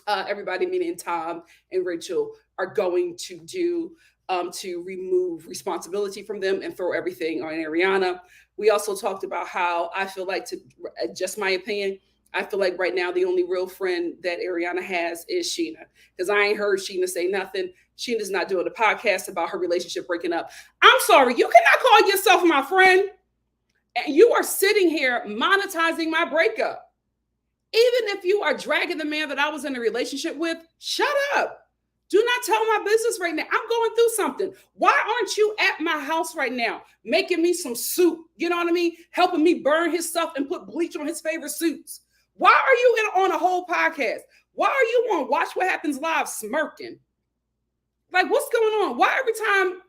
Everybody, meaning Tom and Rachel, are going to do to remove responsibility from them and throw everything on Ariana. We also talked about how I feel like, to just my opinion, I feel like right now the only real friend that Ariana has is Sheena, because I ain't heard Sheena say nothing. Sheena's not doing a podcast about her relationship breaking up. I'm sorry, you cannot call yourself my friend, and you are sitting here monetizing my breakup. Even if you are dragging the man that I was in a relationship with, shut up. Do not tell my business right now. I'm going through something. Why aren't you at my house right now making me some soup? You know what I mean? Helping me burn his stuff and put bleach on his favorite suits. Why are you on a whole podcast? Why are you on Watch What Happens Live smirking? Like, what's going on? Why every time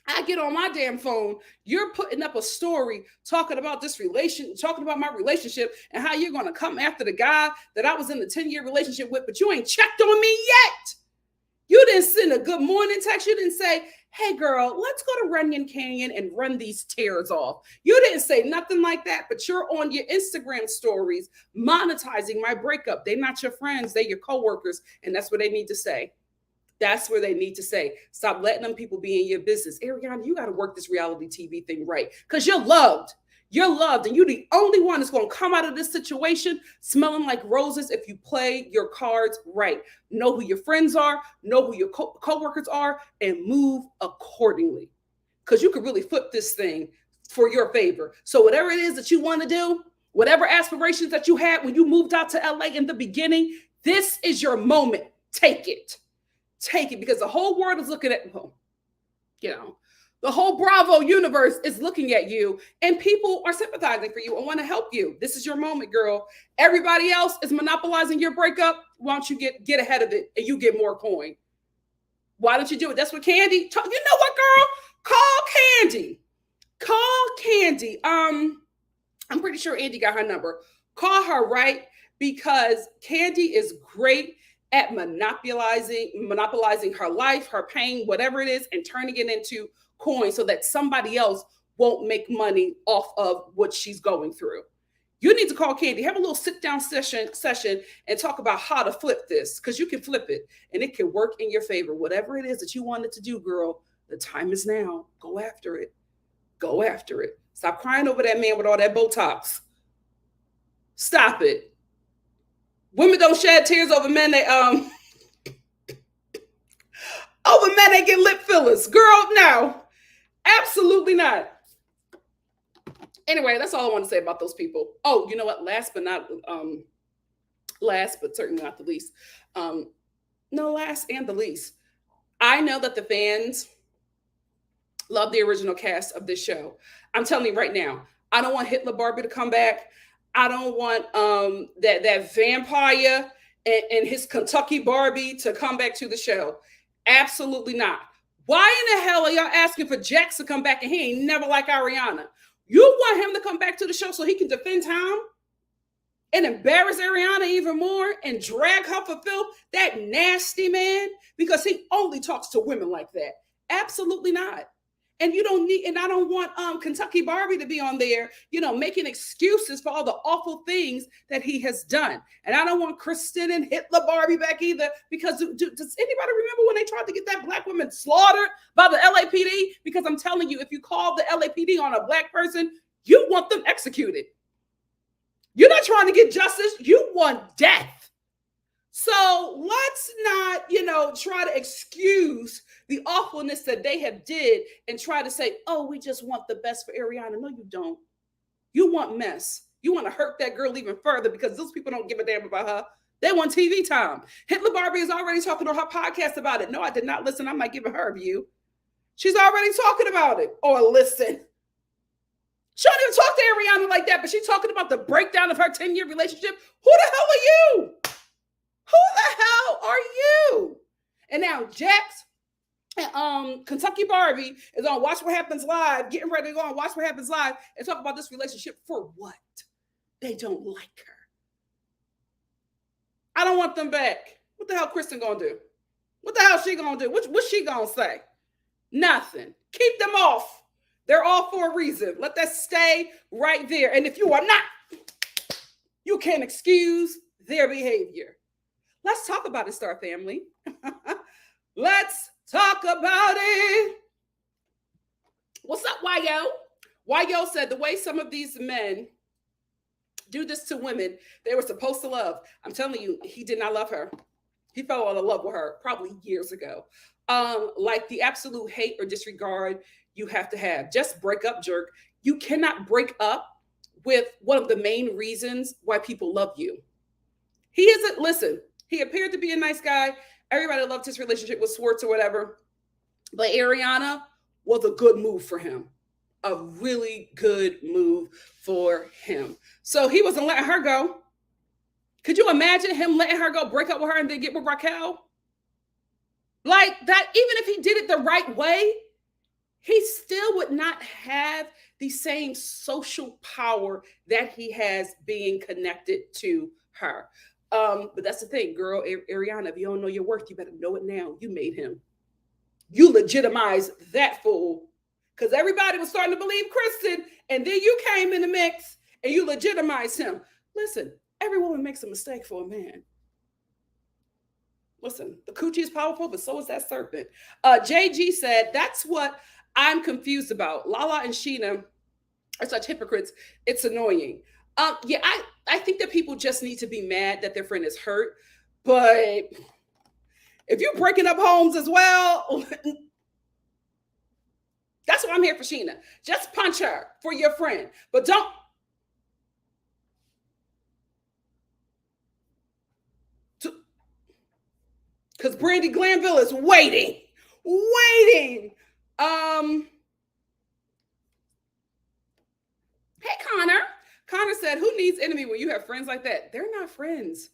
I get on my damn phone, you're putting up a story talking about talking about my relationship and how you're going to come after the guy that I was in the 10-year relationship with, but you ain't checked on me yet. You didn't send a good morning text. You didn't say, hey, girl, let's go to Runyon Canyon and run these tears off. You didn't say nothing like that, but you're on your Instagram stories monetizing my breakup. They're not your friends. They're your coworkers, and that's what they need to say. That's where they need to say. Stop letting them people be in your business. Ariana, you got to work this reality TV thing right because you're loved. You're loved, and you're the only one that's going to come out of this situation smelling like roses if you play your cards right. Know who your friends are, know who your co-workers are, and move accordingly. Because you could really flip this thing for your favor. So whatever it is that you want to do, whatever aspirations that you had when you moved out to LA in the beginning, this is your moment. Take it. Take it, because the whole world is looking at, well, you know, the whole Bravo universe is looking at you, and people are sympathizing for you and want to help you. This is your moment, girl. Everybody else is monopolizing your breakup. Why don't you get ahead of it and you get more coin? Why don't you do it? That's what Candy. You know what, girl? Call Candy. Call Candy. I'm pretty sure Andy got her number. Call her, right? Because Candy is great at monopolizing her life, her pain, whatever it is, and turning it into coin so that somebody else won't make money off of what she's going through. You need to call Candy, have a little sit-down session and talk about how to flip this, because you can flip it and it can work in your favor. Whatever it is that you wanted to do, girl, the time is now. Go after it. Go after it. Stop crying over that man with all that Botox. Stop it. Women don't shed tears over men that get lip fillers. Girl, no. Absolutely not. Anyway, that's all I want to say about those people. Oh, you know what? Last but certainly not the least. Last and the least. I know that the fans love the original cast of this show. I'm telling you right now, I don't want Hitler Barbie to come back. I don't want that vampire and his Kentucky Barbie to come back to the show. Absolutely not. Why in the hell are y'all asking for Jax to come back and he ain't never like Ariana? You want him to come back to the show so he can defend Tom and embarrass Ariana even more and drag her for filth? That nasty man, because he only talks to women like that. Absolutely not. And I don't want Kentucky Barbie to be on there, making excuses for all the awful things that he has done. And I don't want Kristen and Hitler Barbie back either, because does anybody remember when they tried to get that black woman slaughtered by the LAPD? Because I'm telling you, if you call the LAPD on a black person, you want them executed. You're not trying to get justice. You want death. So let's not, try to excuse the awfulness that they have did and try to say, oh, we just want the best for Ariana. No, you don't. You want mess. You want to hurt that girl even further, because those people don't give a damn about her. They want TV time. Hitler Barbie is already talking on her podcast about it. No, I did not listen. I'm not giving her a view. She's already talking about it. Or listen. She don't even talk to Ariana like that, but she's talking about the breakdown of her 10-year relationship. Who the hell are you? Who the hell are you? And now Jax and Kentucky Barbie is on Watch What Happens Live, getting ready to go on Watch What Happens Live and talk about this relationship for what? They don't like her. I don't want them back. What the hell Kristen gonna do? What the hell she gonna do? What's she gonna say? Nothing. Keep them off. They're all for a reason. Let that stay right there. And if you are not, you can't excuse their behavior. Let's talk about it, Star family. Let's talk about it. What's up, YO? YO said the way some of these men do this to women they were supposed to love. I'm telling you, he did not love her. He fell out of love with her probably years ago. Like the absolute hate or disregard you have to have. Just break up, jerk. You cannot break up with one of the main reasons why people love you. He appeared to be a nice guy. Everybody loved his relationship with Swartz or whatever. But Ariana was a good move for him. A really good move for him. So he wasn't letting her go. Could you imagine him letting her go, break up with her, and then get with Raquel? Like that, even if he did it the right way, he still would not have the same social power that he has being connected to her. But that's the thing, girl, Ariana, if you don't know your worth, you better know it now. You made him. You legitimize that fool. Because everybody was starting to believe Kristen, and then you came in the mix and you legitimized him. Listen, every woman makes a mistake for a man. Listen, the coochie is powerful, but so is that serpent. JG said, that's what I'm confused about. Lala and Sheena are such hypocrites. It's annoying. Yeah, I think that people just need to be mad that their friend is hurt. But if you're breaking up homes as well, that's what I'm here for, Sheena. Just punch her for your friend. But don't. Because Brandy Glanville is waiting. Waiting. Hey, Connor. Connor said, who needs enemy when you have friends like that? They're not friends.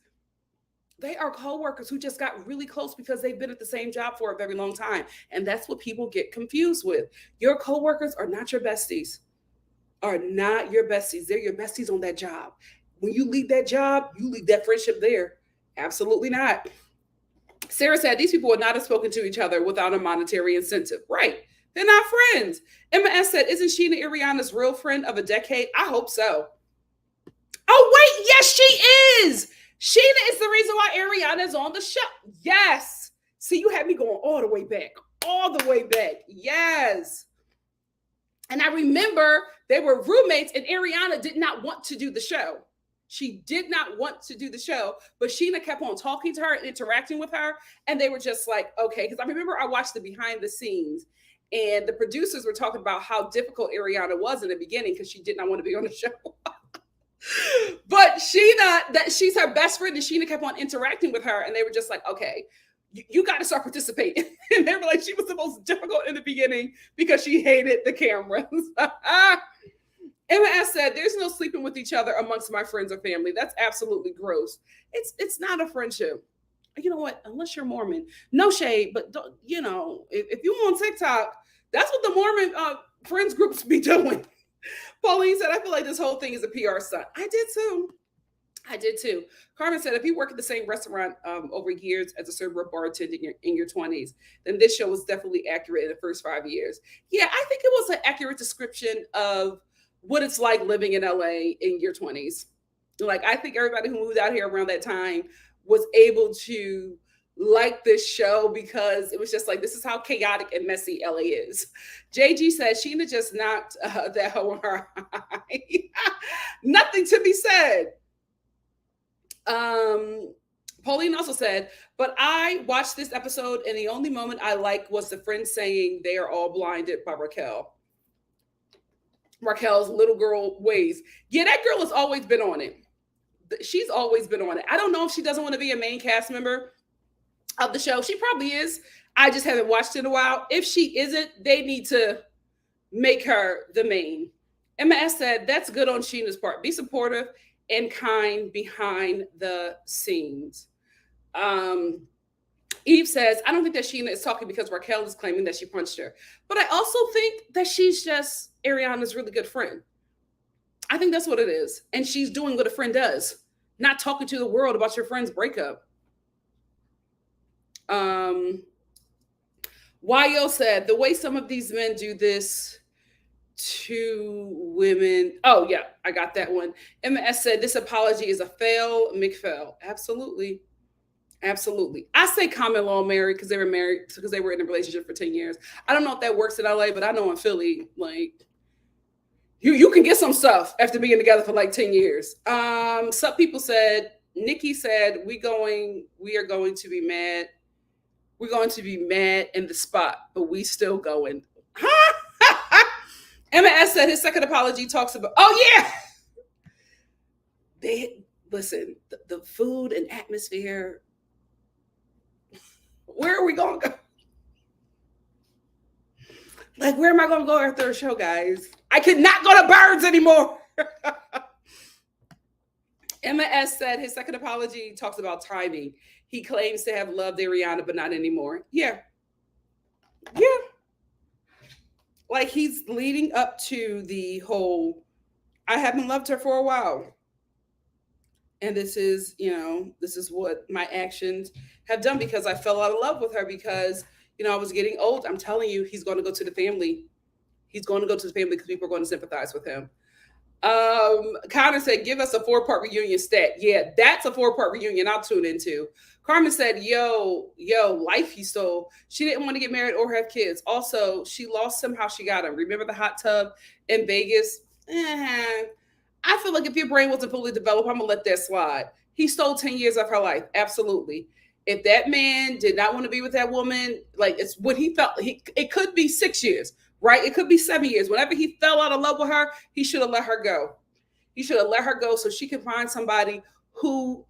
They are coworkers who just got really close because they've been at the same job for a very long time. And that's what people get confused with. Your coworkers are not your besties. Are not your besties. They're your besties on that job. When you leave that job, you leave that friendship there. Absolutely not. Sarah said, these people would not have spoken to each other without a monetary incentive. Right. They're not friends. Emma S. said, isn't Sheena Ariana's real friend of a decade? I hope so. Oh, wait. Yes, she is. Sheena is the reason why Ariana is on the show. Yes. See, you had me going all the way back. All the way back. Yes. And I remember they were roommates and Ariana did not want to do the show. She did not want to do the show, but Sheena kept on talking to her and interacting with her. And they were just like, okay. Because I remember I watched the behind the scenes and the producers were talking about how difficult Ariana was in the beginning because she did not want to be on the show. But Sheena, that she's her best friend, and Sheena kept on interacting with her, and they were just like, okay, you got to start participating. And they were like, she was the most difficult in the beginning because she hated the cameras. Emma S. said, there's no sleeping with each other amongst my friends or family. That's absolutely gross. It's not a friendship. You know what? Unless you're Mormon. No shade, but don't, you know, if you on TikTok, that's what the Mormon friends groups be doing. Pauline said, I feel like this whole thing is a PR stunt. I did too. Carmen said, if you work at the same restaurant over years as a server or bartender in your 20s, then this show was definitely accurate in the first 5 years. Yeah, I think it was an accurate description of what it's like living in LA in your 20s. Like, I think everybody who moved out here around that time was able to like this show because it was just like, this is how chaotic and messy LA is. JG says, Sheena just knocked that hoe in her eye. Nothing to be said. Pauline also said, but I watched this episode and the only moment I liked was the friend saying they are all blinded by Raquel's little girl ways. Yeah, that girl has always been on it. She's always been on it. I don't know if she doesn't want to be a main cast member of the show. She probably is. I just haven't watched it in a while. If she isn't, they need to make her the main. Emma S. said, that's good on Sheena's part. Be supportive and kind behind the scenes. Eve says, I don't think that Sheena is talking because Raquel is claiming that she punched her. But I also think that she's just Ariana's really good friend. I think that's what it is. And she's doing what a friend does, not talking to the world about your friend's breakup. YO said, the way some of these men do this to women. Oh, yeah, I got that one. MS said, this apology is a fail, McFail. Absolutely. Absolutely. I say common law married because they were married, because they were in a relationship for 10 years. I don't know if that works in LA, but I know in Philly, like, you can get some stuff after being together for like 10 years. Some people said, Nikki said, we are going to be mad. We're going to be mad in the spot, but we still going. MS said his second apology talks about, oh yeah. They listen, the food and atmosphere. Where are we going to go? Like, where am I going to go after a show, guys? I cannot go to Birds anymore. Emma S. said his second apology talks about timing. He claims to have loved Ariana, but not anymore. Yeah. Yeah. Like, he's leading up to the whole, I haven't loved her for a while. And this is, this is what my actions have done because I fell out of love with her because, I was getting old. I'm telling you, he's going to go to the family. He's going to go to the family because people are going to sympathize with him. Connor said, give us a 4-part reunion stat. Yeah, that's a 4-part reunion I'll tune into. Carmen said, yo, life he stole. She didn't want to get married or have kids. Also, she lost him how she got him. Remember the hot tub in Vegas? I feel like if your brain wasn't fully developed, I'm going to let that slide. He stole 10 years of her life. Absolutely. If that man did not want to be with that woman, like it's what he felt, it could be 6 years, right? It could be 7 years. Whenever he fell out of love with her, he should have let her go. He should have let her go so she could find somebody who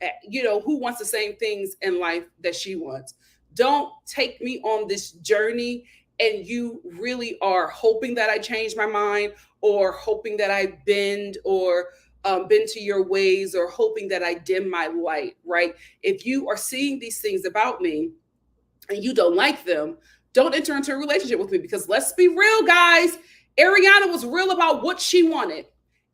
wants the same things in life that she wants. Don't take me on this journey and you really are hoping that I change my mind or hoping that I bend or bend to your ways or hoping that I dim my light, right? If you are seeing these things about me and you don't like them, don't enter into a relationship with me because let's be real, guys. Ariana was real about what she wanted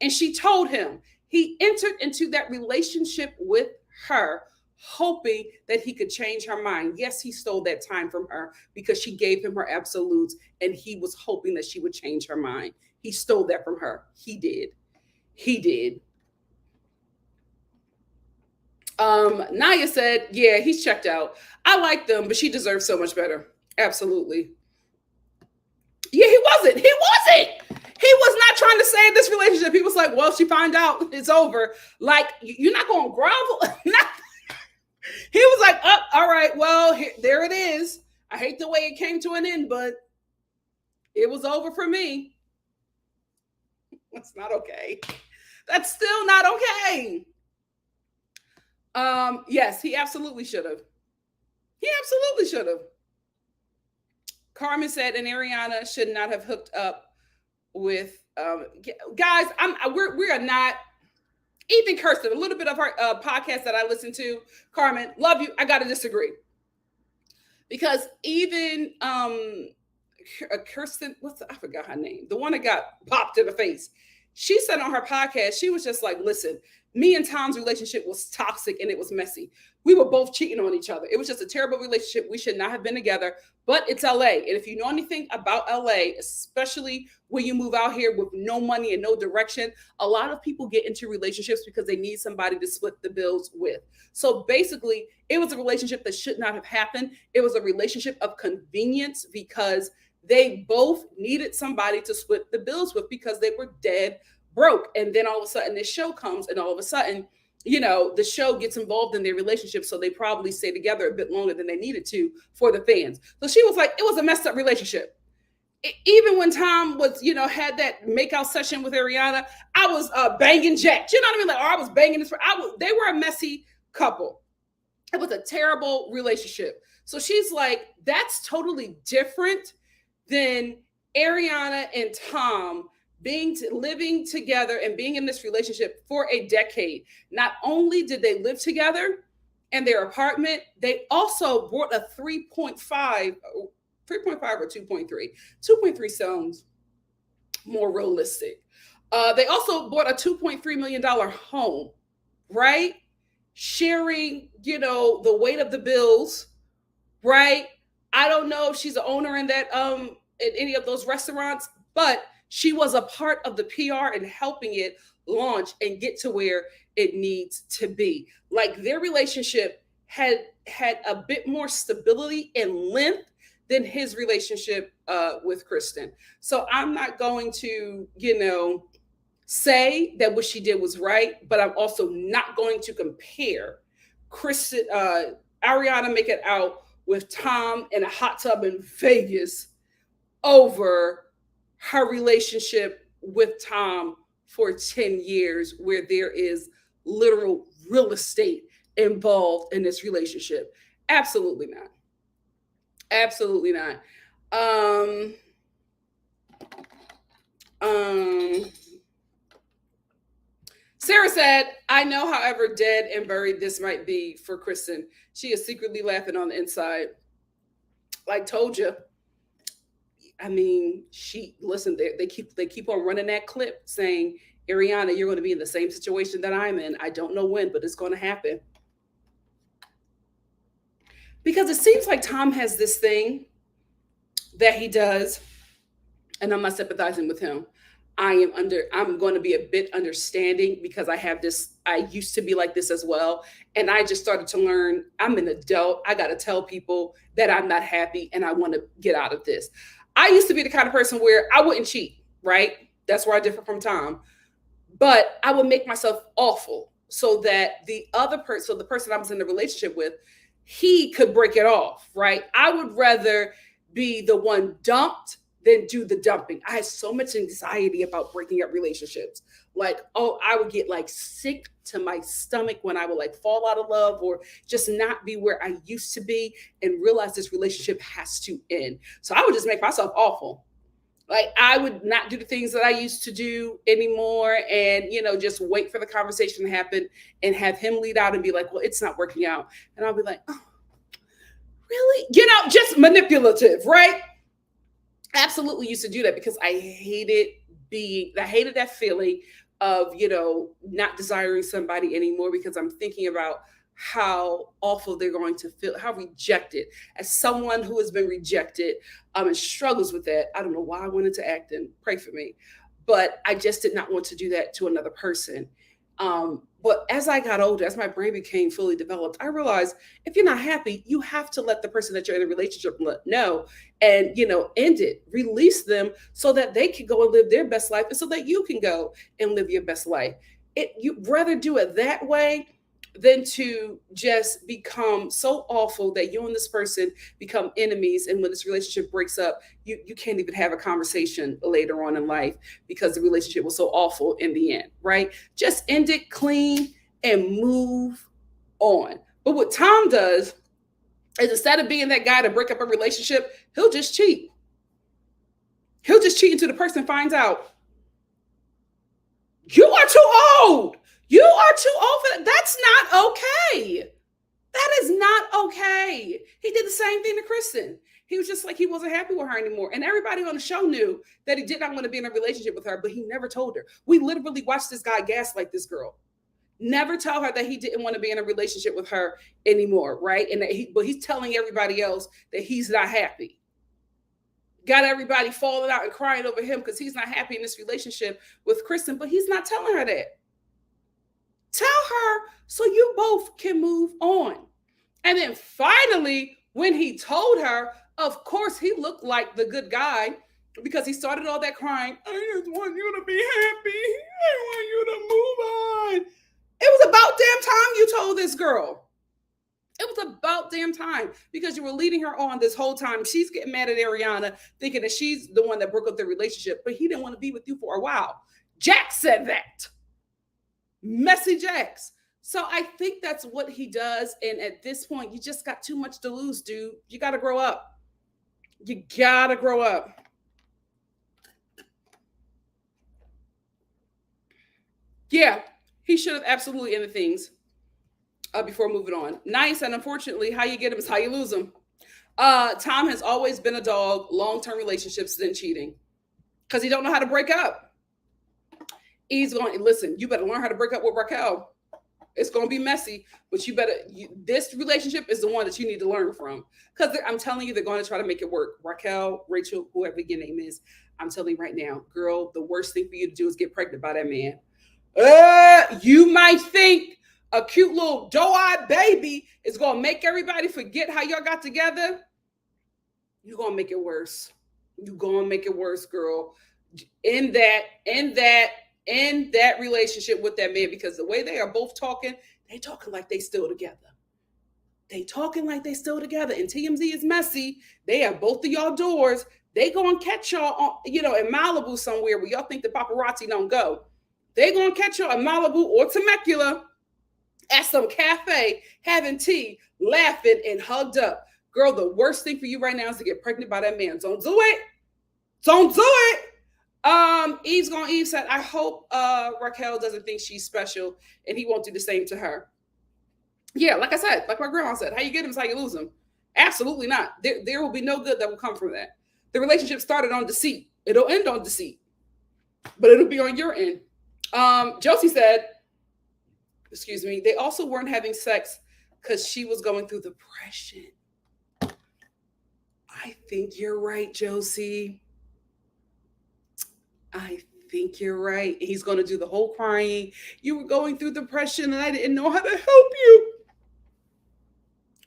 and she told him. He entered into that relationship with her hoping that he could change her mind. Yes, he stole that time from her because she gave him her absolutes and he was hoping that she would change her mind. He stole that from her. He did. Naya said, yeah, he's checked out. I like them, but she deserves so much better. Absolutely. Yeah, he wasn't. He was not trying to save this relationship. He was like, well, she found out it's over. Like, you're not going to grovel. He was like, oh, all right, well, there it is. I hate the way it came to an end, but it was over for me. That's not okay. That's still not okay. Yes, he absolutely should have. Carmen said, and Ariana should not have hooked up with guys. We are not. Even Kirsten, a little bit of her podcast that I listen to, Carmen, love you. I got to disagree because even Kirsten, I forgot her name, the one that got popped in the face. She said on her podcast, she was just like, listen, me and Tom's relationship was toxic and it was messy. We were both cheating on each other. It was just a terrible relationship. We should not have been together, but it's LA. And if you know anything about LA, especially when you move out here with no money and no direction, a lot of people get into relationships because they need somebody to split the bills with. So basically, it was a relationship that should not have happened. It was a relationship of convenience because they both needed somebody to split the bills with because they were dead broke. And then all of a sudden this show comes and all of a sudden, the show gets involved in their relationship. So they probably stay together a bit longer than they needed to for the fans. So she was like, it was a messed up relationship. Even when Tom was, had that makeout session with Ariana, I was banging Jack. You know what I mean? Like, I was banging this. They were a messy couple. It was a terrible relationship. So she's like, that's totally different than Ariana and Tom living together and being in this relationship for a decade. Not only did they live together in their apartment, they also bought a 3.5 or 2.3. 2.3 sounds more realistic. They also bought a $2.3 million home, right? Sharing, the weight of the bills, right? I don't know if she's the owner in that in any of those restaurants, but she was a part of the PR and helping it launch and get to where it needs to be. Like, their relationship had a bit more stability and length than his relationship with Kristen. So I'm not going to, say that what she did was right, but I'm also not going to compare Kristen, Ariana make it out with Tom in a hot tub in Vegas over her relationship with Tom for 10 years, where there is literal real estate involved in this relationship. Absolutely not. Absolutely not. Um, um, Sarah said, I know, however dead and buried this might be for Kristen. She is secretly laughing on the inside. Like told you. I mean, she listen. They keep on running that clip saying, Ariana, you're going to be in the same situation that I'm in. I don't know when, but it's going to happen because it seems like Tom has this thing that he does, and I'm not sympathizing with him. I'm going to be a bit understanding because I have this. I used to be like this as well, and I just started to learn. I'm an adult. I got to tell people that I'm not happy and I want to get out of this. I used to be the kind of person where I wouldn't cheat. Right? That's where I differ from Tom. But I would make myself awful so that the other person, so the person I was in a relationship with, he could break it off. Right? I would rather be the one dumped than do the dumping. I had so much anxiety about breaking up relationships. Like, oh, I would get like sick to my stomach when I would like fall out of love or just not be where I used to be and realize this relationship has to end. So I would just make myself awful. Like I would not do the things that I used to do anymore and just wait for the conversation to happen and have him lead out and be like, well, it's not working out. And I'll be like, oh, really? Just manipulative, right? Absolutely used to do that because I hated that feeling of not desiring somebody anymore because I'm thinking about how awful they're going to feel, how rejected. As someone who has been rejected and struggles with that, I don't know why I went into acting. Pray for me, but I just did not want to do that to another person. But as I got older, as my brain became fully developed, I realized if you're not happy, you have to let the person that you're in a relationship know and end it, release them so that they can go and live their best life and so that you can go and live your best life. You'd rather do it that way than to just become so awful that you and this person become enemies, and when this relationship breaks up, you can't even have a conversation later on in life because the relationship was so awful in the end, right? Just end it clean and move on. But what Tom does is instead of being that guy to break up a relationship, he'll just cheat. He'll just cheat until the person finds out. You are too old. You are too old for that. That's not okay. That is not okay. He did the same thing to Kristen. He was just like he wasn't happy with her anymore. And everybody on the show knew that he did not want to be in a relationship with her, but he never told her. We literally watched this guy gaslight this girl. Never tell her that he didn't want to be in a relationship with her anymore, right? And but he's telling everybody else that he's not happy. Got everybody falling out and crying over him because he's not happy in this relationship with Kristen, but he's not telling her that. Tell her so you both can move on. And then finally, when he told her, of course, he looked like the good guy because he started all that crying. I just want you to be happy. I want you to move on. It was about damn time you told this girl. It was about damn time because you were leading her on this whole time. She's getting mad at Ariana, thinking that she's the one that broke up the relationship, but he didn't want to be with you for a while. Jack said that. Messy Jax. So I think that's what he does. And at this point, you just got too much to lose, dude. You got to grow up. You got to grow up. Yeah, he should have absolutely ended things before moving on. Nice, and unfortunately, how you get him is how you lose him. Tom has always been a dog, long-term relationships, then cheating. Because he don't know how to break up. He's going, listen, you better learn how to break up with Raquel. It's going to be messy, but this relationship is the one that you need to learn from. Because I'm telling you, they're going to try to make it work. Raquel, Rachel, whoever your name is, I'm telling you right now, girl, the worst thing for you to do is get pregnant by that man. You might think a cute little doe-eyed baby is going to make everybody forget how y'all got together. You're going to make it worse. You're going to make it worse, girl. In that relationship with that man, because the way they are both talking, they talking like they still together. They talking like they still together. And TMZ is messy. They have both of y'all doors. They gonna catch y'all on, in Malibu somewhere where y'all think the paparazzi don't go. They gonna catch y'all in Malibu or Temecula at some cafe having tea, laughing and hugged up. Girl, the worst thing for you right now is to get pregnant by that man. Don't do it. Don't do it. Eve said, I hope Raquel doesn't think she's special and he won't do the same to her. Yeah, like I said, like my grandma said, how you get him is how you lose him. Absolutely not. There will be no good that will come from that. The relationship started on deceit. It'll end on deceit, but it'll be on your end. Josie said, excuse me, they also weren't having sex because she was going through depression. I think you're right, Josie. I think you're right. He's going to do the whole crying. You were going through depression and I didn't know how to help you.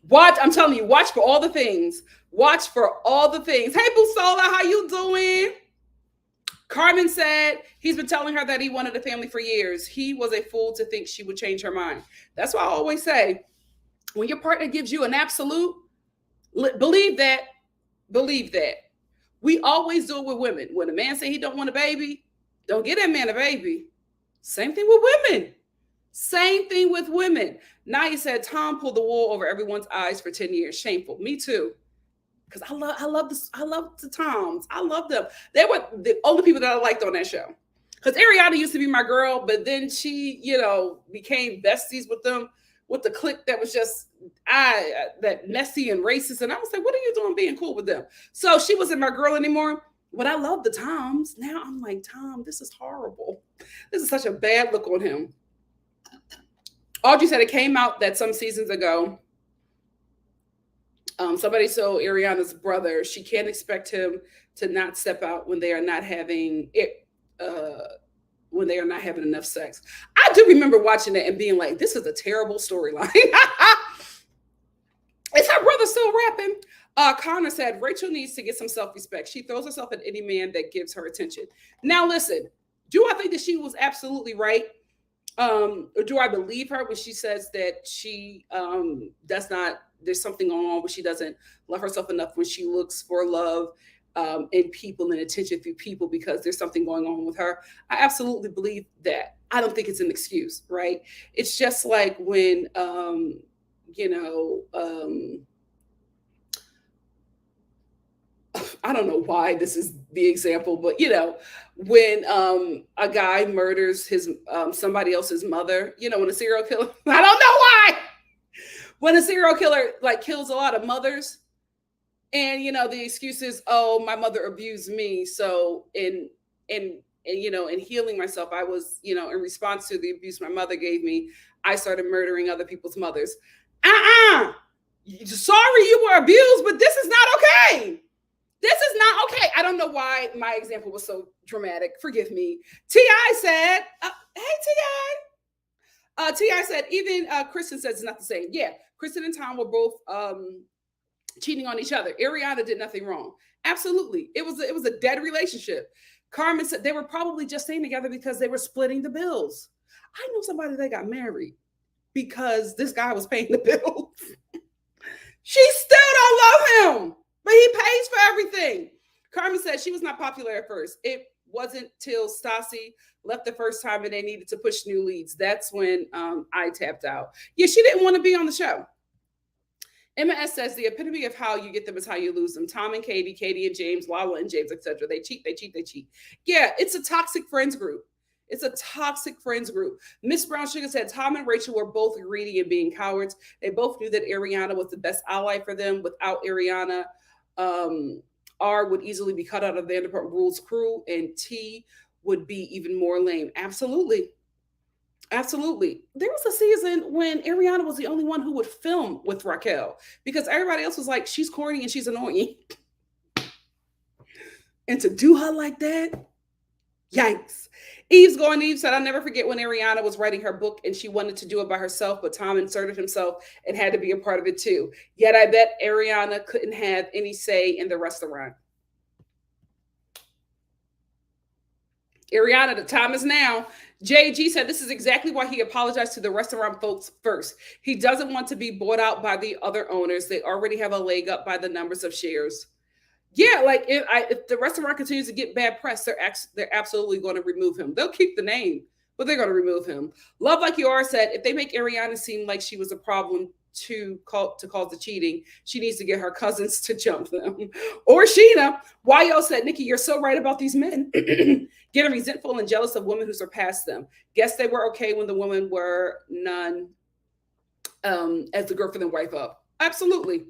Watch, I'm telling you, watch for all the things. Watch for all the things. Hey, Busola, how you doing? Carmen said he's been telling her that he wanted a family for years. He was a fool to think she would change her mind. That's why I always say, when your partner gives you an absolute, believe that. Believe that. We always do it with women. When a man say he don't want a baby, don't get that man a baby. Same thing with women. Same thing with women. Naya said Tom pulled the wool over everyone's eyes for 10 years. Shameful. Me too. Because I love the Toms. I love them. They were the only people that I liked on that show. Because Ariana used to be my girl, but then she, became besties with them, with the clique that was just that messy and racist. And I was like, what are you doing being cool with them? So she wasn't my girl anymore. But I love the Toms. Now I'm like, Tom, this is horrible. This is such a bad look on him. Audrey said it came out that some seasons ago, somebody told Ariana's brother she can't expect him to not step out when they are not having it, when they are not having enough sex. I do remember watching it and being like, this is a terrible storyline. Is her brother still rapping? Connor said Rachel needs to get some self-respect. She throws herself at any man that gives her attention. Now listen, do I think that she was absolutely right? Or do I believe her when she says that she does not, there's something going on where she doesn't love herself enough when she looks for love in people and attention through people because there's something going on with her? I absolutely believe that. I don't think it's an excuse, right? It's just like when, I don't know why this is the example, but when a guy murders his somebody else's mother, when a serial killer, I don't know why. When a serial killer kills a lot of mothers, and the excuse is, oh, my mother abused me, so in healing myself, I was in response to the abuse my mother gave me, I started murdering other people's mothers. Sorry you were abused, but this is not okay. This is not okay. I don't know why my example was so dramatic. Forgive me. T.I. said, hey, T.I. T.I. said, even Kristen says it's not the same. Yeah, Kristen and Tom were both cheating on each other. Ariana did nothing wrong. Absolutely. It was a dead relationship. Carmen said they were probably just staying together because they were splitting the bills. I know somebody that got married because this guy was paying the bills. She still don't love him, but he pays for everything. Carmen said she was not popular at first. It wasn't till Stassi left the first time and they needed to push new leads. That's when I tapped out. Yeah, she didn't want to be on the show. Emma S says the epitome of how you get them is how you lose them. Tom and Katie, Katie and James, Lala and James, etc. They cheat. Yeah, it's a toxic friends group. It's a toxic friends group. Miss Brown Sugar said Tom and Rachel were both greedy and being cowards. They both knew that Ariana was the best ally for them. Without Ariana, R would easily be cut out of Vanderpump Rules crew, and T would be even more lame. Absolutely. Absolutely. There was a season when Ariana was the only one who would film with Raquel because everybody else was like, she's corny and she's annoying. And to do her like that, yikes. Eve said, I'll never forget when Ariana was writing her book and she wanted to do it by herself, but Tom inserted himself and had to be a part of it too. Yet I bet Ariana couldn't have any say in the restaurant. Ariana, the time is now. JG said this is exactly why he apologized to the restaurant folks first. He doesn't want to be bought out by the other owners. They already have a leg up by the numbers of shares. Yeah, like if the restaurant continues to get bad press, they're absolutely going to remove him. They'll keep the name, but they're going to remove him. Love Like You Are said, if they make Ariana seem like she was a problem to cause the cheating. She needs to get her cousins to jump them. Or Sheena, YO said, Nikki, you're so right about these men getting resentful and jealous of women who surpassed them. Guess they were okay when the women were none as the girlfriend and wife up. Absolutely.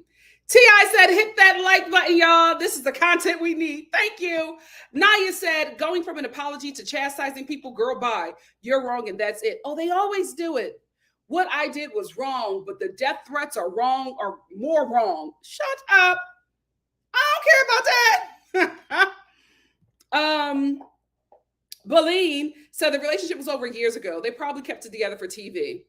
T.I. said, hit that like button, y'all. This is the content we need. Thank you. Naya said, going from an apology to chastising people, girl, bye. You're wrong and that's it. Oh, they always do it. What I did was wrong, but the death threats are wrong or more wrong. Shut up. I don't care about that. Baleen said the relationship was over years ago. They probably kept it together for TV.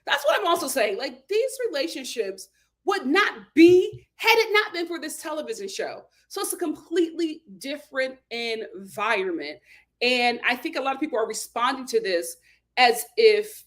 That's what I'm also saying. Like, these relationships would not be had it not been for this television show. So it's a completely different environment. And I think a lot of people are responding to this as if,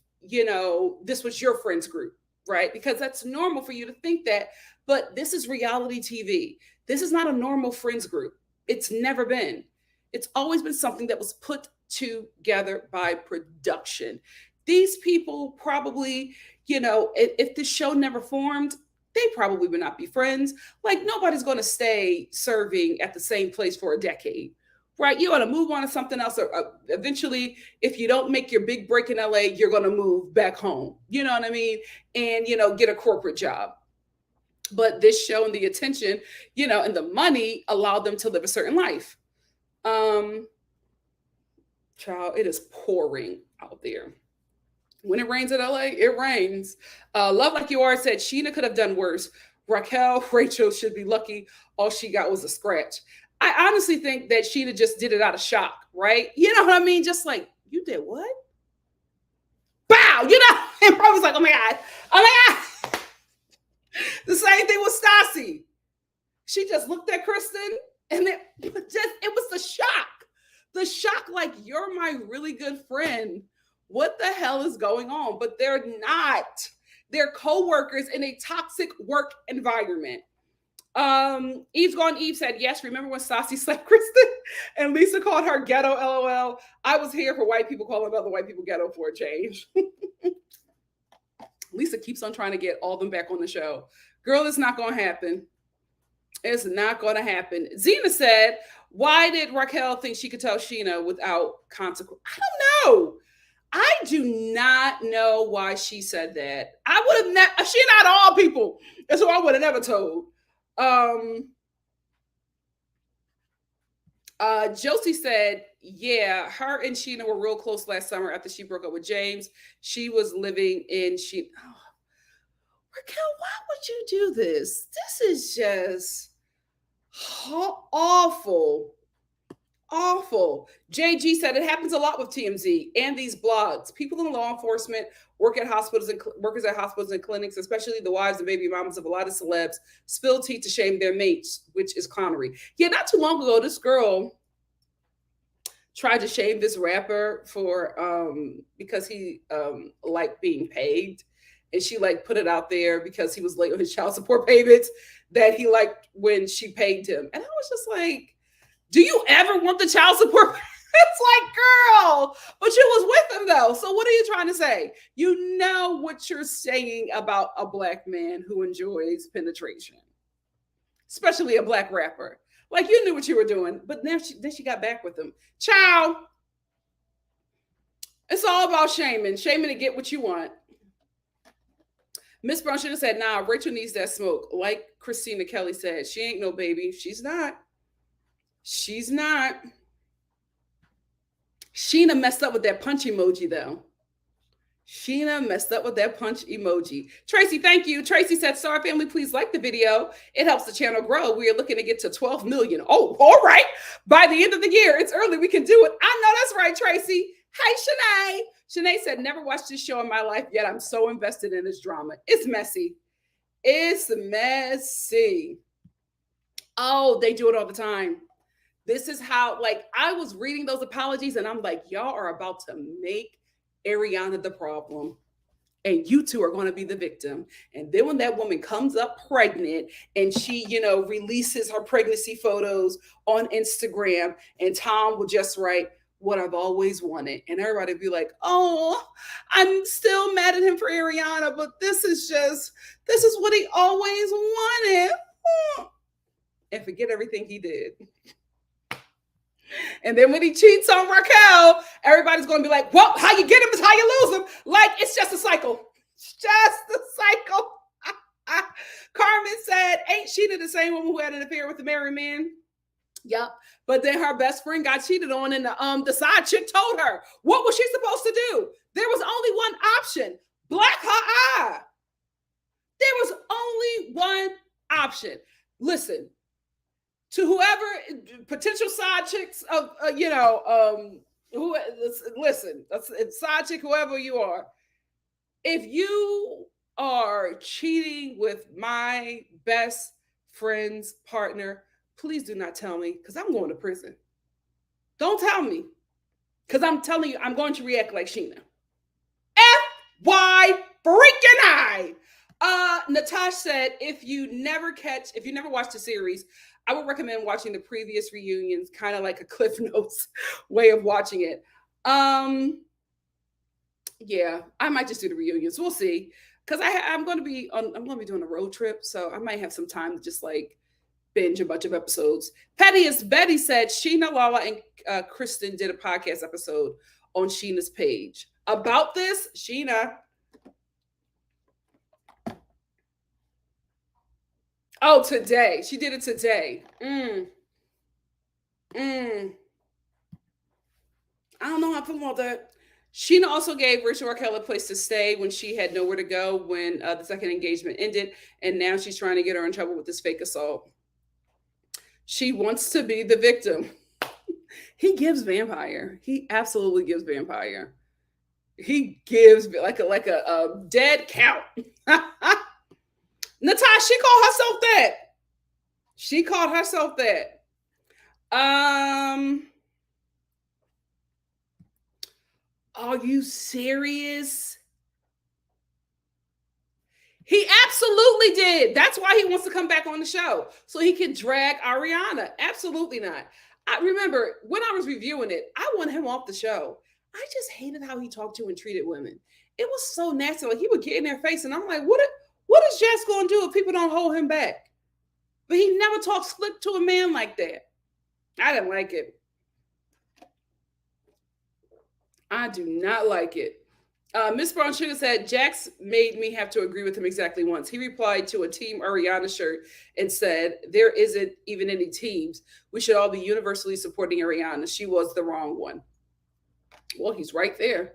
this was your friends group, right? Because that's normal for you to think that. But this is reality TV. This is not a normal friends group. It's never been. It's always been something that was put together by production. These people probably, if the show never formed, they probably would not be friends. Like, nobody's going to stay serving at the same place for a decade, right? You're going to move on to something else. Or eventually, if you don't make your big break in LA, you're going to move back home. You know what I mean? And, get a corporate job. But this show and the attention, and the money allowed them to live a certain life. Child, it is pouring out there. When it rains in LA, it rains. Love Like You Are said, Sheena could have done worse. Rachel should be lucky. All she got was a scratch. I honestly think that Sheena just did it out of shock, right? You know what I mean? Just like, you did what? Bow! And probably was like, oh my God. The same thing with Stassi. She just looked at Kristen and it was the shock. The shock, like, you're my really good friend. What the hell is going on? But they're not. They're co-workers in a toxic work environment. Eve's Gone Eve said, yes, remember when Stassi slapped Kristen and Lisa called her ghetto, LOL? I was here for white people calling other white people ghetto for a change. Lisa keeps on trying to get all them back on the show. Girl, it's not going to happen. It's not going to happen. Zena said, why did Raquel think she could tell Sheena without consequence? I don't know. I do not know why she said that. I would have never, she not all people. That's what I would have never told. Josie said, yeah, her and Sheena were real close last summer after she broke up with James. She was living in Raquel, why would you do this? This is just awful. Awful. JG said it happens a lot with TMZ and these blogs. People in law enforcement workers at hospitals and clinics, especially the wives and baby mamas of a lot of celebs, spill tea to shame their mates, which is clownery. Yeah, not too long ago, this girl tried to shame this rapper for because he liked being paid. And she put it out there because he was late on his child support payments that he liked when she paid him. And I was just like, do you ever want the child support? It's like, girl, but you was with him though. So what are you trying to say? You know what you're saying about a black man who enjoys penetration, especially a black rapper. Like, you knew what you were doing, but then she got back with him. Ciao. It's all about shaming to get what you want. Miss Brown should have said, nah, Rachel needs that smoke. Like Christina Kelly said, she ain't no baby. She's not. She's not. Sheena messed up with that punch emoji, though. Sheena messed up with that punch emoji. Tracy, thank you. Tracy said, Star family, please like the video. It helps the channel grow. We are looking to get to 12 million. Oh, all right. By the end of the year. It's early. We can do it. I know that's right, Tracy. Hey, Shanae. Shanae said, never watched this show in my life, yet I'm so invested in this drama. It's messy. It's messy. Oh, they do it all the time. This is how, I was reading those apologies and I'm like, y'all are about to make Ariana the problem. And you two are going to be the victim. And then when that woman comes up pregnant and she, releases her pregnancy photos on Instagram and Tom will just write, what I've always wanted. And everybody would be like, oh, I'm still mad at him for Ariana, but this is what he always wanted. And forget everything he did. And then when he cheats on Raquel, everybody's going to be like, well, how you get him is how you lose him. Like, it's just a cycle. It's just a cycle. Carmen said, ain't Sheena the same woman who had an affair with the married man? Yep. But then her best friend got cheated on, and the side chick told her, what was she supposed to do? There was only one option. Black her eye. There was only one option. Listen, to whoever potential side chicks of listen, side chick, whoever you are, if you are cheating with my best friend's partner, please do not tell me, because I'm going to prison. Don't tell me, because I'm telling you, I'm going to react like Sheena. F-Y freaking I. Natasha said, if you never watched the series, I would recommend watching the previous reunions, kind of like a Cliff Notes way of watching it. Yeah, I might just do the reunions. We'll see, because I'm going to be doing a road trip, so I might have some time to just like binge a bunch of episodes. Betty said Sheena, Lala, and Kristen did a podcast episode on Sheena's page about this. Sheena. Oh, today. She did it today. I don't know how I feel about that. Sheena also gave Rachel Raquel a place to stay when she had nowhere to go when the second engagement ended, and now she's trying to get her in trouble with this fake assault. She wants to be the victim. He gives vampire. He absolutely gives vampire. He gives like a dead count. Natasha, she called herself that. She called herself that. Are you serious? He absolutely did. That's why he wants to come back on the show, so he can drag Ariana. Absolutely not. I remember when I was reviewing it, I wanted him off the show. I just hated how he talked to and treated women. It was so nasty. Like, he would get in their face, and I'm like, what is Jess going to do if people don't hold him back? But he never talks slick to a man like that. I didn't like it. I do not like it. Miss Brown Sugar said, Jax made me have to agree with him exactly once. He replied to a Team Ariana shirt and said, there isn't even any teams. We should all be universally supporting Ariana. She was the wrong one. Well, he's right there.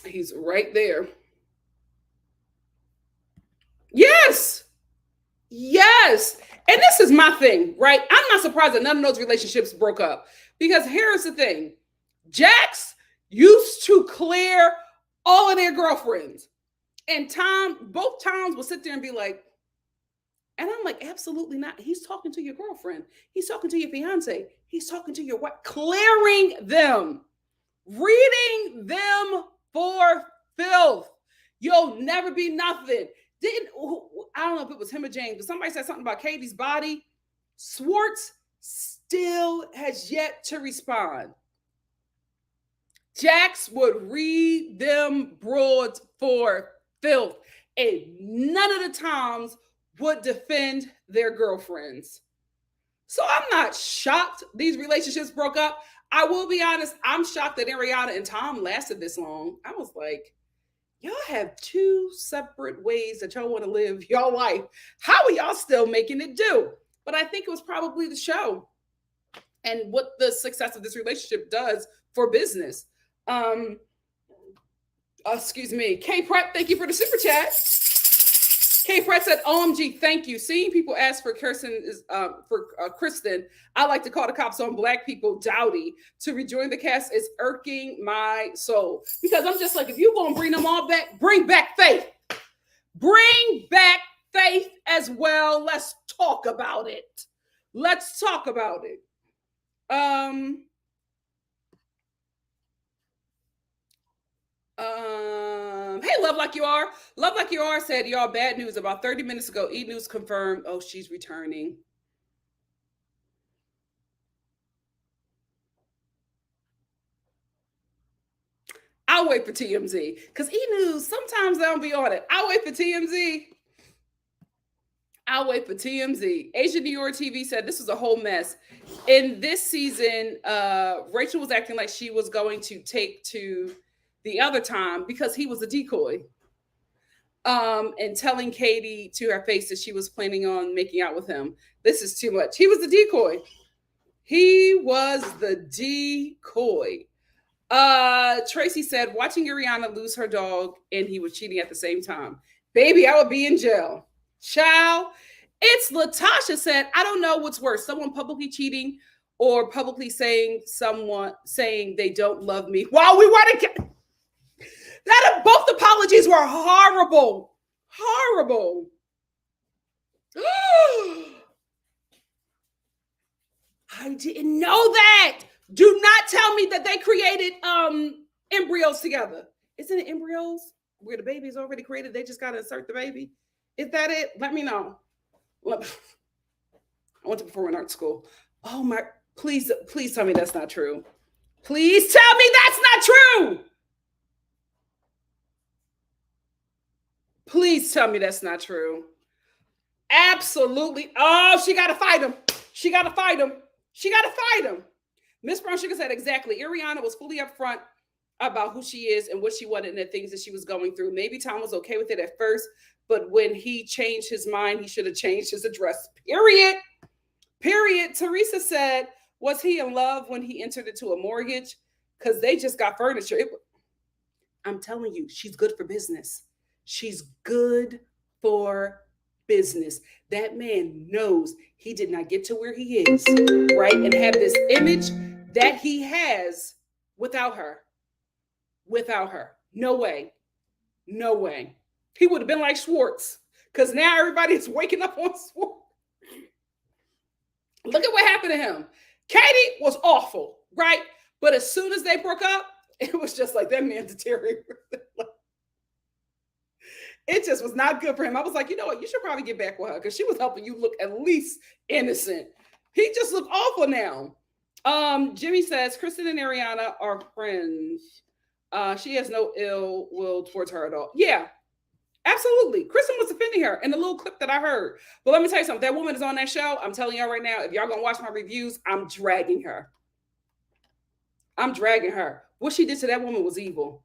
He's right there. Yes. Yes. And this is my thing, right? I'm not surprised that none of those relationships broke up, because here's the thing. Jax used to clear all of their girlfriends, and both Toms will sit there and be like, and I'm like, absolutely not. He's talking to your girlfriend. He's talking to your fiance. He's talking to your wife, clearing them, reading them for filth. You'll never be nothing. I don't know if it was him or James, but somebody said something about Katie's body. Swartz still has yet to respond. Jax would read them broads for filth, and none of the Toms would defend their girlfriends. So I'm not shocked these relationships broke up. I will be honest, I'm shocked that Ariana and Tom lasted this long. I was like, y'all have two separate ways that y'all want to live your life. How are y'all still making it do? But I think it was probably the show and what the success of this relationship does for business. Excuse me. K Prep, thank you for the super chat. K Prep said, OMG, thank you. Seeing people ask for Kristen, I like to call the cops on Black people dowdy. To rejoin the cast is irking my soul. Because I'm just like, if you're going to bring them all back, bring back Faith. Bring back Faith as well. Let's talk about it. Let's talk about it. Hey, Love Like You Are. Love Like You Are said, y'all, bad news. About 30 minutes ago, E! News confirmed, oh, she's returning. I'll wait for TMZ because E-News, sometimes they don't be on it. I'll wait for TMZ. I'll wait for TMZ. Asia New York TV said this was a whole mess. In this season, Rachel was acting like she was going to take to the other time because he was a decoy. And telling Katie to her face that she was planning on making out with him. This is too much. He was the decoy. He was the decoy. Tracy said, watching Ariana lose her dog and he was cheating at the same time. Baby, I would be in jail. Child. It's Latasha said, I don't know what's worse, someone publicly cheating or publicly saying they don't love me while we were together. That both apologies were horrible. Horrible. I didn't know that. Do not tell me that they created embryos together. Isn't it embryos where the baby is already created? They just got to insert the baby. Is that it? Let me know. I went to performing arts school. Oh my, please tell me that's not true. Please tell me that's not true. Please tell me that's not true. Absolutely. Oh, she got to fight him. She got to fight him. She got to fight him. Miss Brown Sugar said exactly. Ariana was fully upfront about who she is and what she wanted and the things that she was going through. Maybe Tom was okay with it at first, but when he changed his mind, he should have changed his address. Period. Period. Teresa said, was he in love when he entered into a mortgage? Because they just got furniture. I'm telling you, she's good for business. She's good for business. That man knows he did not get to where he is, right? And have this image that he has without her. Without her. No way. No way. He would have been like Schwartz because now everybody's waking up on Schwartz. Look at what happened to him. Katie was awful, right? But as soon as they broke up, it was just like that man deteriorated. It just was not good for him. I was like, you know what? You should probably get back with her because she was helping you look at least innocent. He just looked awful now. Jimmy says, Kristen and Ariana are friends. She has no ill will towards her at all. Yeah, absolutely. Kristen was defending her in the little clip that I heard. But let me tell you something. That woman is on that show. I'm telling y'all right now, if y'all going to watch my reviews, I'm dragging her. I'm dragging her. What she did to that woman was evil.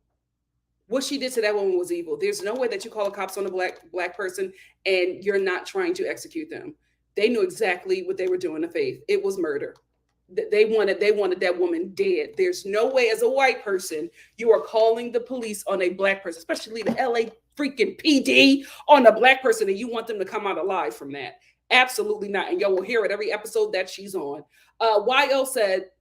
What she did to that woman was evil. There's no way that you call the cops on a black person and you're not trying to execute them. They knew exactly what they were doing to Faith. It was murder. They wanted that woman dead. There's no way as a white person you are calling the police on a black person, especially the LA freaking PD on a black person, and you want them to come out alive from that. Absolutely not. And y'all will hear it every episode that she's on. YL said,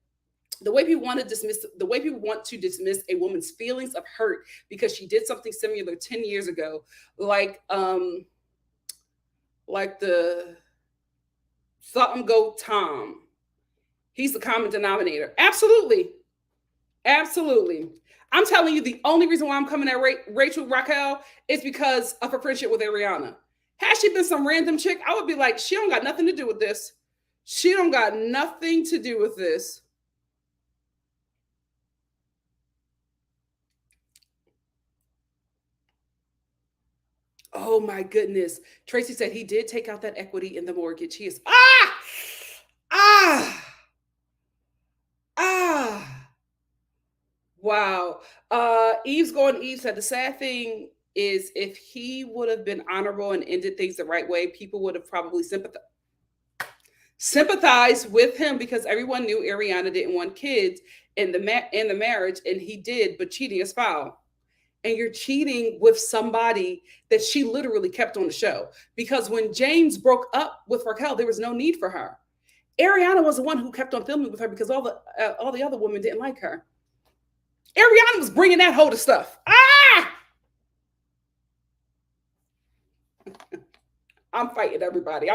the way people want to dismiss a woman's feelings of hurt because she did something similar 10 years ago, like the something go Tom. He's the common denominator. Absolutely. Absolutely. I'm telling you, the only reason why I'm coming at Rachel Raquel is because of her friendship with Ariana. Had she been some random chick, I would be like, she don't got nothing to do with this. She don't got nothing to do with this. Oh my goodness. Tracy said he did take out that equity in the mortgage. He is, wow. Eve said the sad thing is if he would have been honorable and ended things the right way, people would have probably sympathized with him because everyone knew Ariana didn't want kids in the marriage, and he did, but cheating is foul. And you're cheating with somebody that she literally kept on the show. Because when James broke up with Raquel, there was no need for her. Ariana was the one who kept on filming with her because all the other women didn't like her. Ariana was bringing that whole stuff. I'm fighting everybody.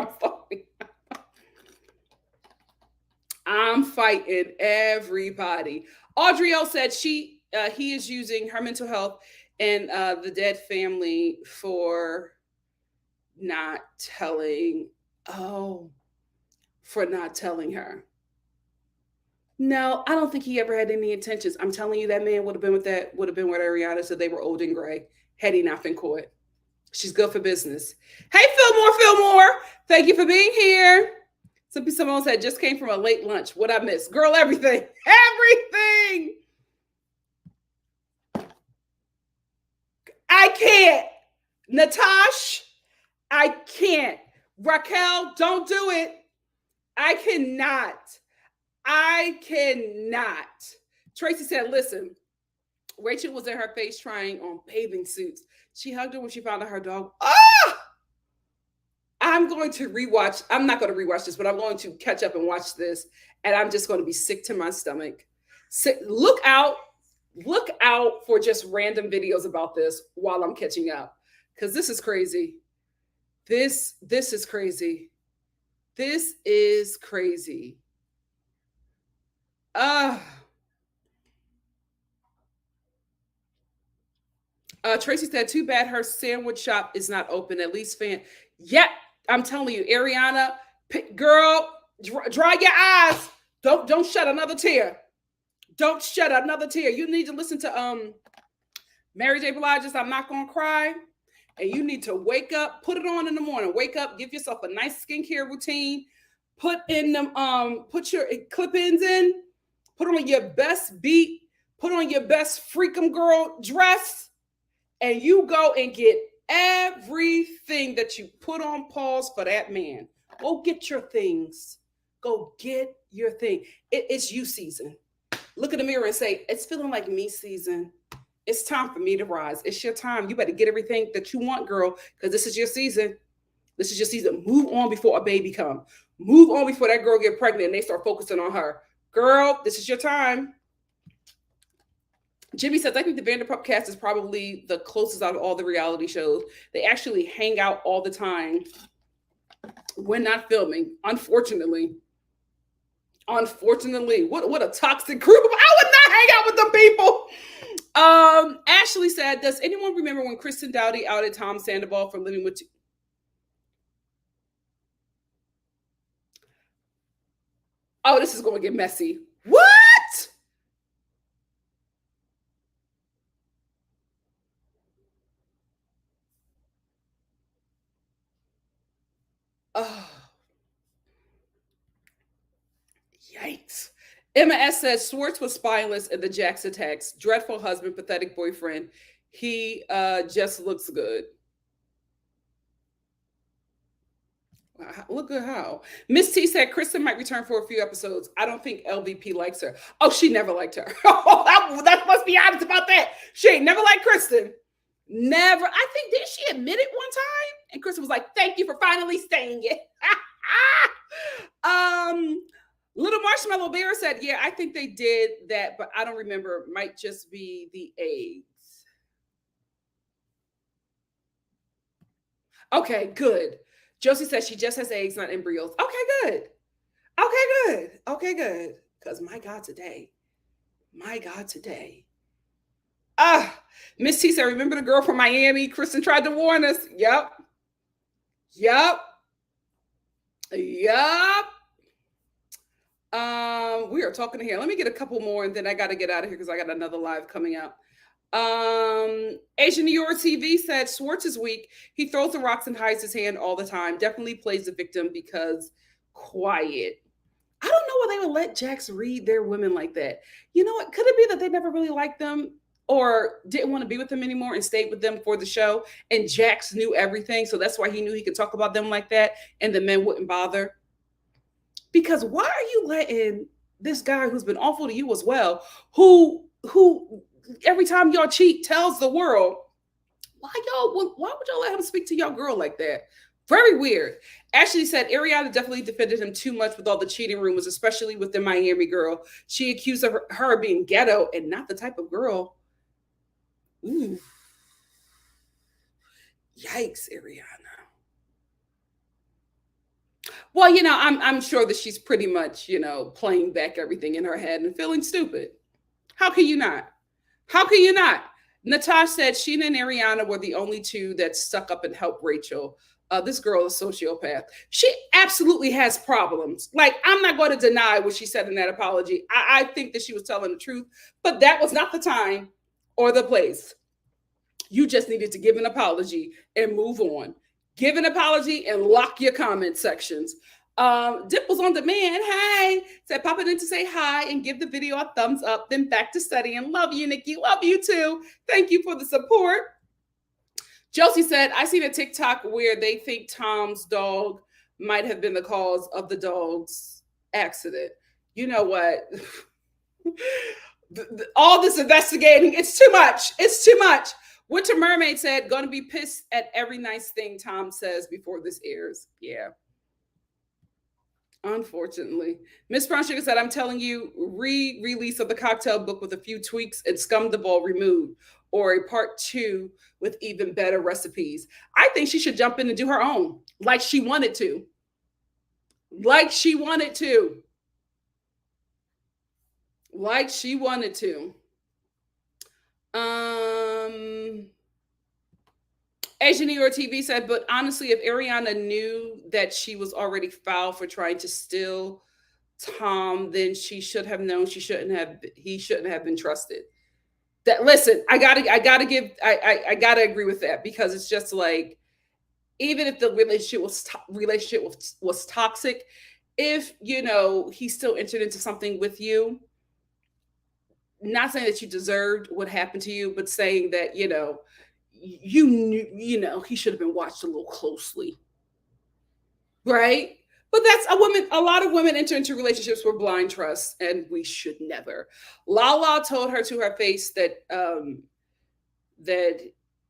I'm fighting everybody. Audrey O said he is using her mental health and the dead family for not telling her. No, I don't think he ever had any intentions. I'm telling you, that man would have been with Ariana, so they were old and gray, had he not been caught. She's good for business. Hey, Fillmore, thank you for being here. Someone said just came from a late lunch. What I miss, girl? Everything, everything. I can't, Natash. I can't. Raquel, don't do it. I cannot. I cannot. Tracy said, listen, Rachel was in her face trying on bathing suits. She hugged her when she found out her dog. Ah! I'm going to rewatch. I'm not going to rewatch this, but I'm going to catch up and watch this. And I'm just going to be sick to my stomach. Look out for just random videos about this while I'm catching up. Because this is crazy. This is crazy. This is crazy. Tracy said, too bad her sandwich shop is not open. At least Yep, I'm telling you, Ariana, girl, dry your eyes. Don't shed another tear. Don't shed another tear. You need to listen to Mary J. Blige's I'm Not Gonna Cry. And you need to wake up, put it on in the morning. Wake up, give yourself a nice skincare routine. Put in them, put your clip-ins in, put on your best beat, put on your best freakum girl dress, and you go and get everything that you put on pause for that man. Go get your things. Go get your thing. It's you season. Look in the mirror and say, it's feeling like me season. It's time for me to rise. It's your time. You better get everything that you want, girl, because this is your season. This is your season. Move on before a baby comes. Move on before that girl get pregnant and they start focusing on her. Girl, this is your time. Jimmy says, I think the Vanderpump cast is probably the closest out of all the reality shows. They actually hang out all the time when not filming, unfortunately. Unfortunately, what a toxic group. I would not hang out with the people. Ashley said, does anyone remember when Kristen Dowdy outed Tom Sandoval for living with Oh, this is going to get messy. What? Oh. Yikes. Emma S. says Schwartz was spineless in the Jax attacks. Dreadful husband, pathetic boyfriend. He just looks good. Look at how. Miss T said Kristen might return for a few episodes. I don't think LVP likes her. Oh, she never liked her. That must be honest about that. She ain't never liked Kristen. Never. I think, did she admit it one time? And Kristen was like, thank you for finally saying it. Little Marshmallow Bear said, yeah, I think they did that, but I don't remember. Might just be the eggs. Okay, good. Josie says she just has eggs, not embryos. Okay, good. Okay, good. Because my God, today. Miss T said, remember the girl from Miami? Kristen tried to warn us. Yep. We are talking here. Let me get a couple more and then I got to get out of here because I got another live coming up. Asian New York TV said Schwartz is weak. He throws the rocks and hides his hand all the time. Definitely plays the victim because quiet. I don't know why they would let Jax read their women like that. You know what? Could it be that they never really liked them or didn't want to be with them anymore and stayed with them for the show? And Jax knew everything. So that's why he knew he could talk about them like that and the men wouldn't bother. Because why are you letting this guy who's been awful to you as well, who every time y'all cheat tells the world, why would y'all let him speak to y'all girl like that? Very weird. Ashley said Ariana definitely defended him too much with all the cheating rumors, especially with the Miami girl. She accused of her being ghetto and not the type of girl. Ooh. Yikes, Ariana. Well, I'm sure that she's pretty much, playing back everything in her head and feeling stupid. How can you not? Natasha said Sheena and Ariana were the only two that stuck up and helped Rachel. This girl is a sociopath. She absolutely has problems. Like, I'm not going to deny what she said in that apology. I think that she was telling the truth, but that was not the time or the place. You just needed to give an apology and move on. Give an apology and lock your comment sections. Dimples on Demand, hey, said pop it in to say hi and give the video a thumbs up, then back to studying. Love you, Nikki. Love you too. Thank you for the support. Josie said, I seen a TikTok where they think Tom's dog might have been the cause of the dog's accident. You know what? All this investigating, it's too much. It's too much. Winter Mermaid said, gonna be pissed at every nice thing Tom says before this airs. Yeah. Unfortunately. Miss Brown Sugar said, I'm telling you, re-release of the cocktail book with a few tweaks and scum the ball removed, or a part 2 with even better recipes. I think she should jump in and do her own, like she wanted to. Like she wanted to. Like she wanted to. Asian New York TV said, but honestly, if Ariana knew that she was already foul for trying to steal Tom, then she should have known he shouldn't have been trusted. That, listen, I gotta agree with that, because it's just like, even if the relationship was toxic, if he still entered into something with you, not saying that you deserved what happened to you, but saying that you knew he should have been watched a little closely, right? But that's a lot of women enter into relationships with blind trust, and we should never. Lala told her to her face that that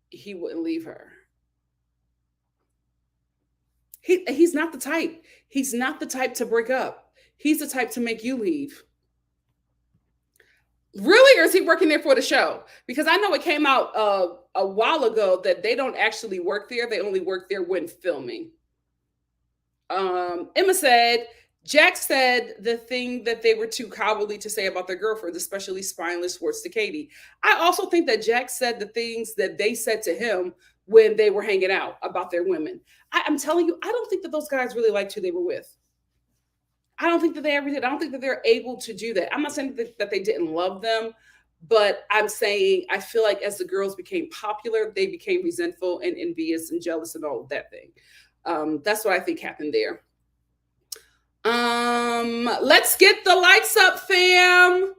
he wouldn't leave her. He's not the type. He's not the type to break up. He's the type to make you leave. Really, or is he working there for the show? Because I know it came out a while ago that they don't actually work there. They only work there when filming. Emma said, Jack said the thing that they were too cowardly to say about their girlfriends, especially spineless words to Katie. I also think that Jack said the things that they said to him when they were hanging out about their women. I'm telling you, I don't think that those guys really liked who they were with. I don't think that they ever did. I don't think that they're able to do that. I'm not saying that they didn't love them, but I'm saying I feel like as the girls became popular, they became resentful and envious and jealous and all of that thing. That's what I think happened there. Let's get the lights up, fam.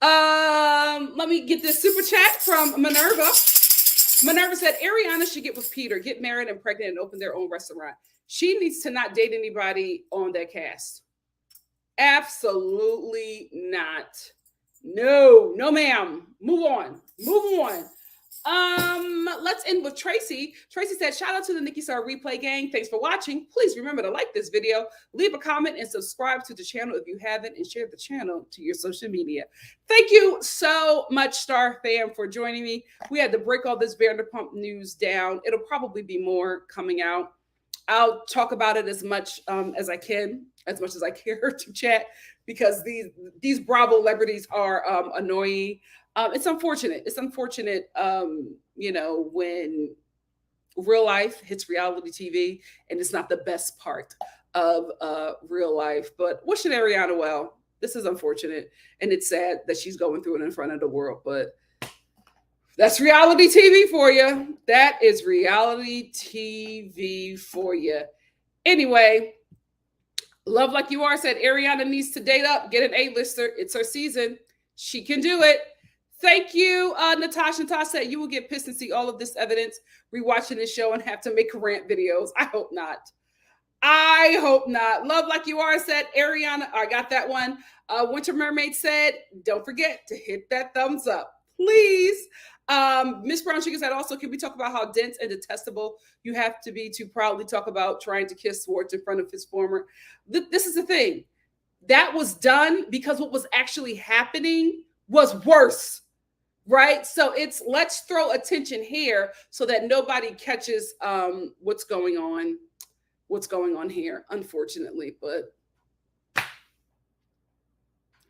Let me get this super chat from Minerva. Minerva said, Ariana should get with Peter, get married and pregnant, and open their own restaurant. She needs to not date anybody on that cast. Absolutely not. No, ma'am. Move on. Let's end with Tracy. Tracy said, shout out to the NikkiStar replay gang. Thanks for watching. Please remember to like this video, leave a comment, and subscribe to the channel if you haven't, and share the channel to your social media. Thank you so much, Star fam, for joining me. We had to break all this Vanderpump news down. It'll probably be more coming out. I'll talk about it as much as I can, as much as I care to chat, because these Bravo celebrities are annoying. It's unfortunate. It's unfortunate, when real life hits reality TV, and it's not the best part of real life. But wishing Ariana well. This is unfortunate, and it's sad that she's going through it in front of the world. But that's reality TV for you. That is reality TV for you. Anyway, Love Like You Are said Ariana needs to date up, get an A-lister. It's her season. She can do it. Thank you, Natasha. Natasha said you will get pissed and see all of this evidence rewatching this show and have to make rant videos. I hope not. I hope not. Love Like You Are said Ariana. I got that one. Winter Mermaid said, don't forget to hit that thumbs up, please. Miss Brown Sugar said also, can we talk about how dense and detestable you have to be to proudly talk about trying to kiss Swartz in front of his former? This is the thing. That was done because what was actually happening was worse, right? So it's, let's throw attention here so that nobody catches what's going on here, unfortunately. But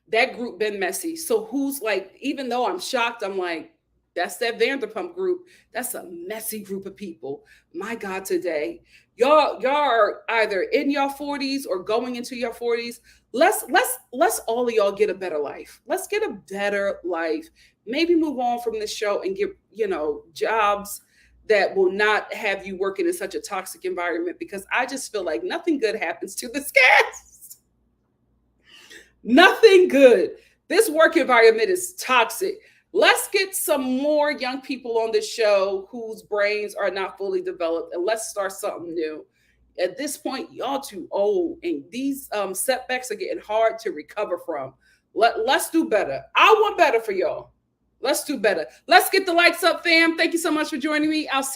that group been messy. So who's like, even though I'm shocked, I'm like, That's that Vanderpump group. That's a messy group of people. My God, today. Y'all are either in your 40s or going into your 40s. Let's all of y'all get a better life. Let's get a better life. Maybe move on from this show and get, jobs that will not have you working in such a toxic environment, because I just feel like nothing good happens to this cast. Nothing good. This work environment is toxic. Let's get some more young people on this show whose brains are not fully developed, and let's start something new. At this point, y'all too old, and these setbacks are getting hard to recover from. Let's do better. I want better for y'all. Let's do better. Let's get the likes up, fam. Thank you so much for joining me. I'll see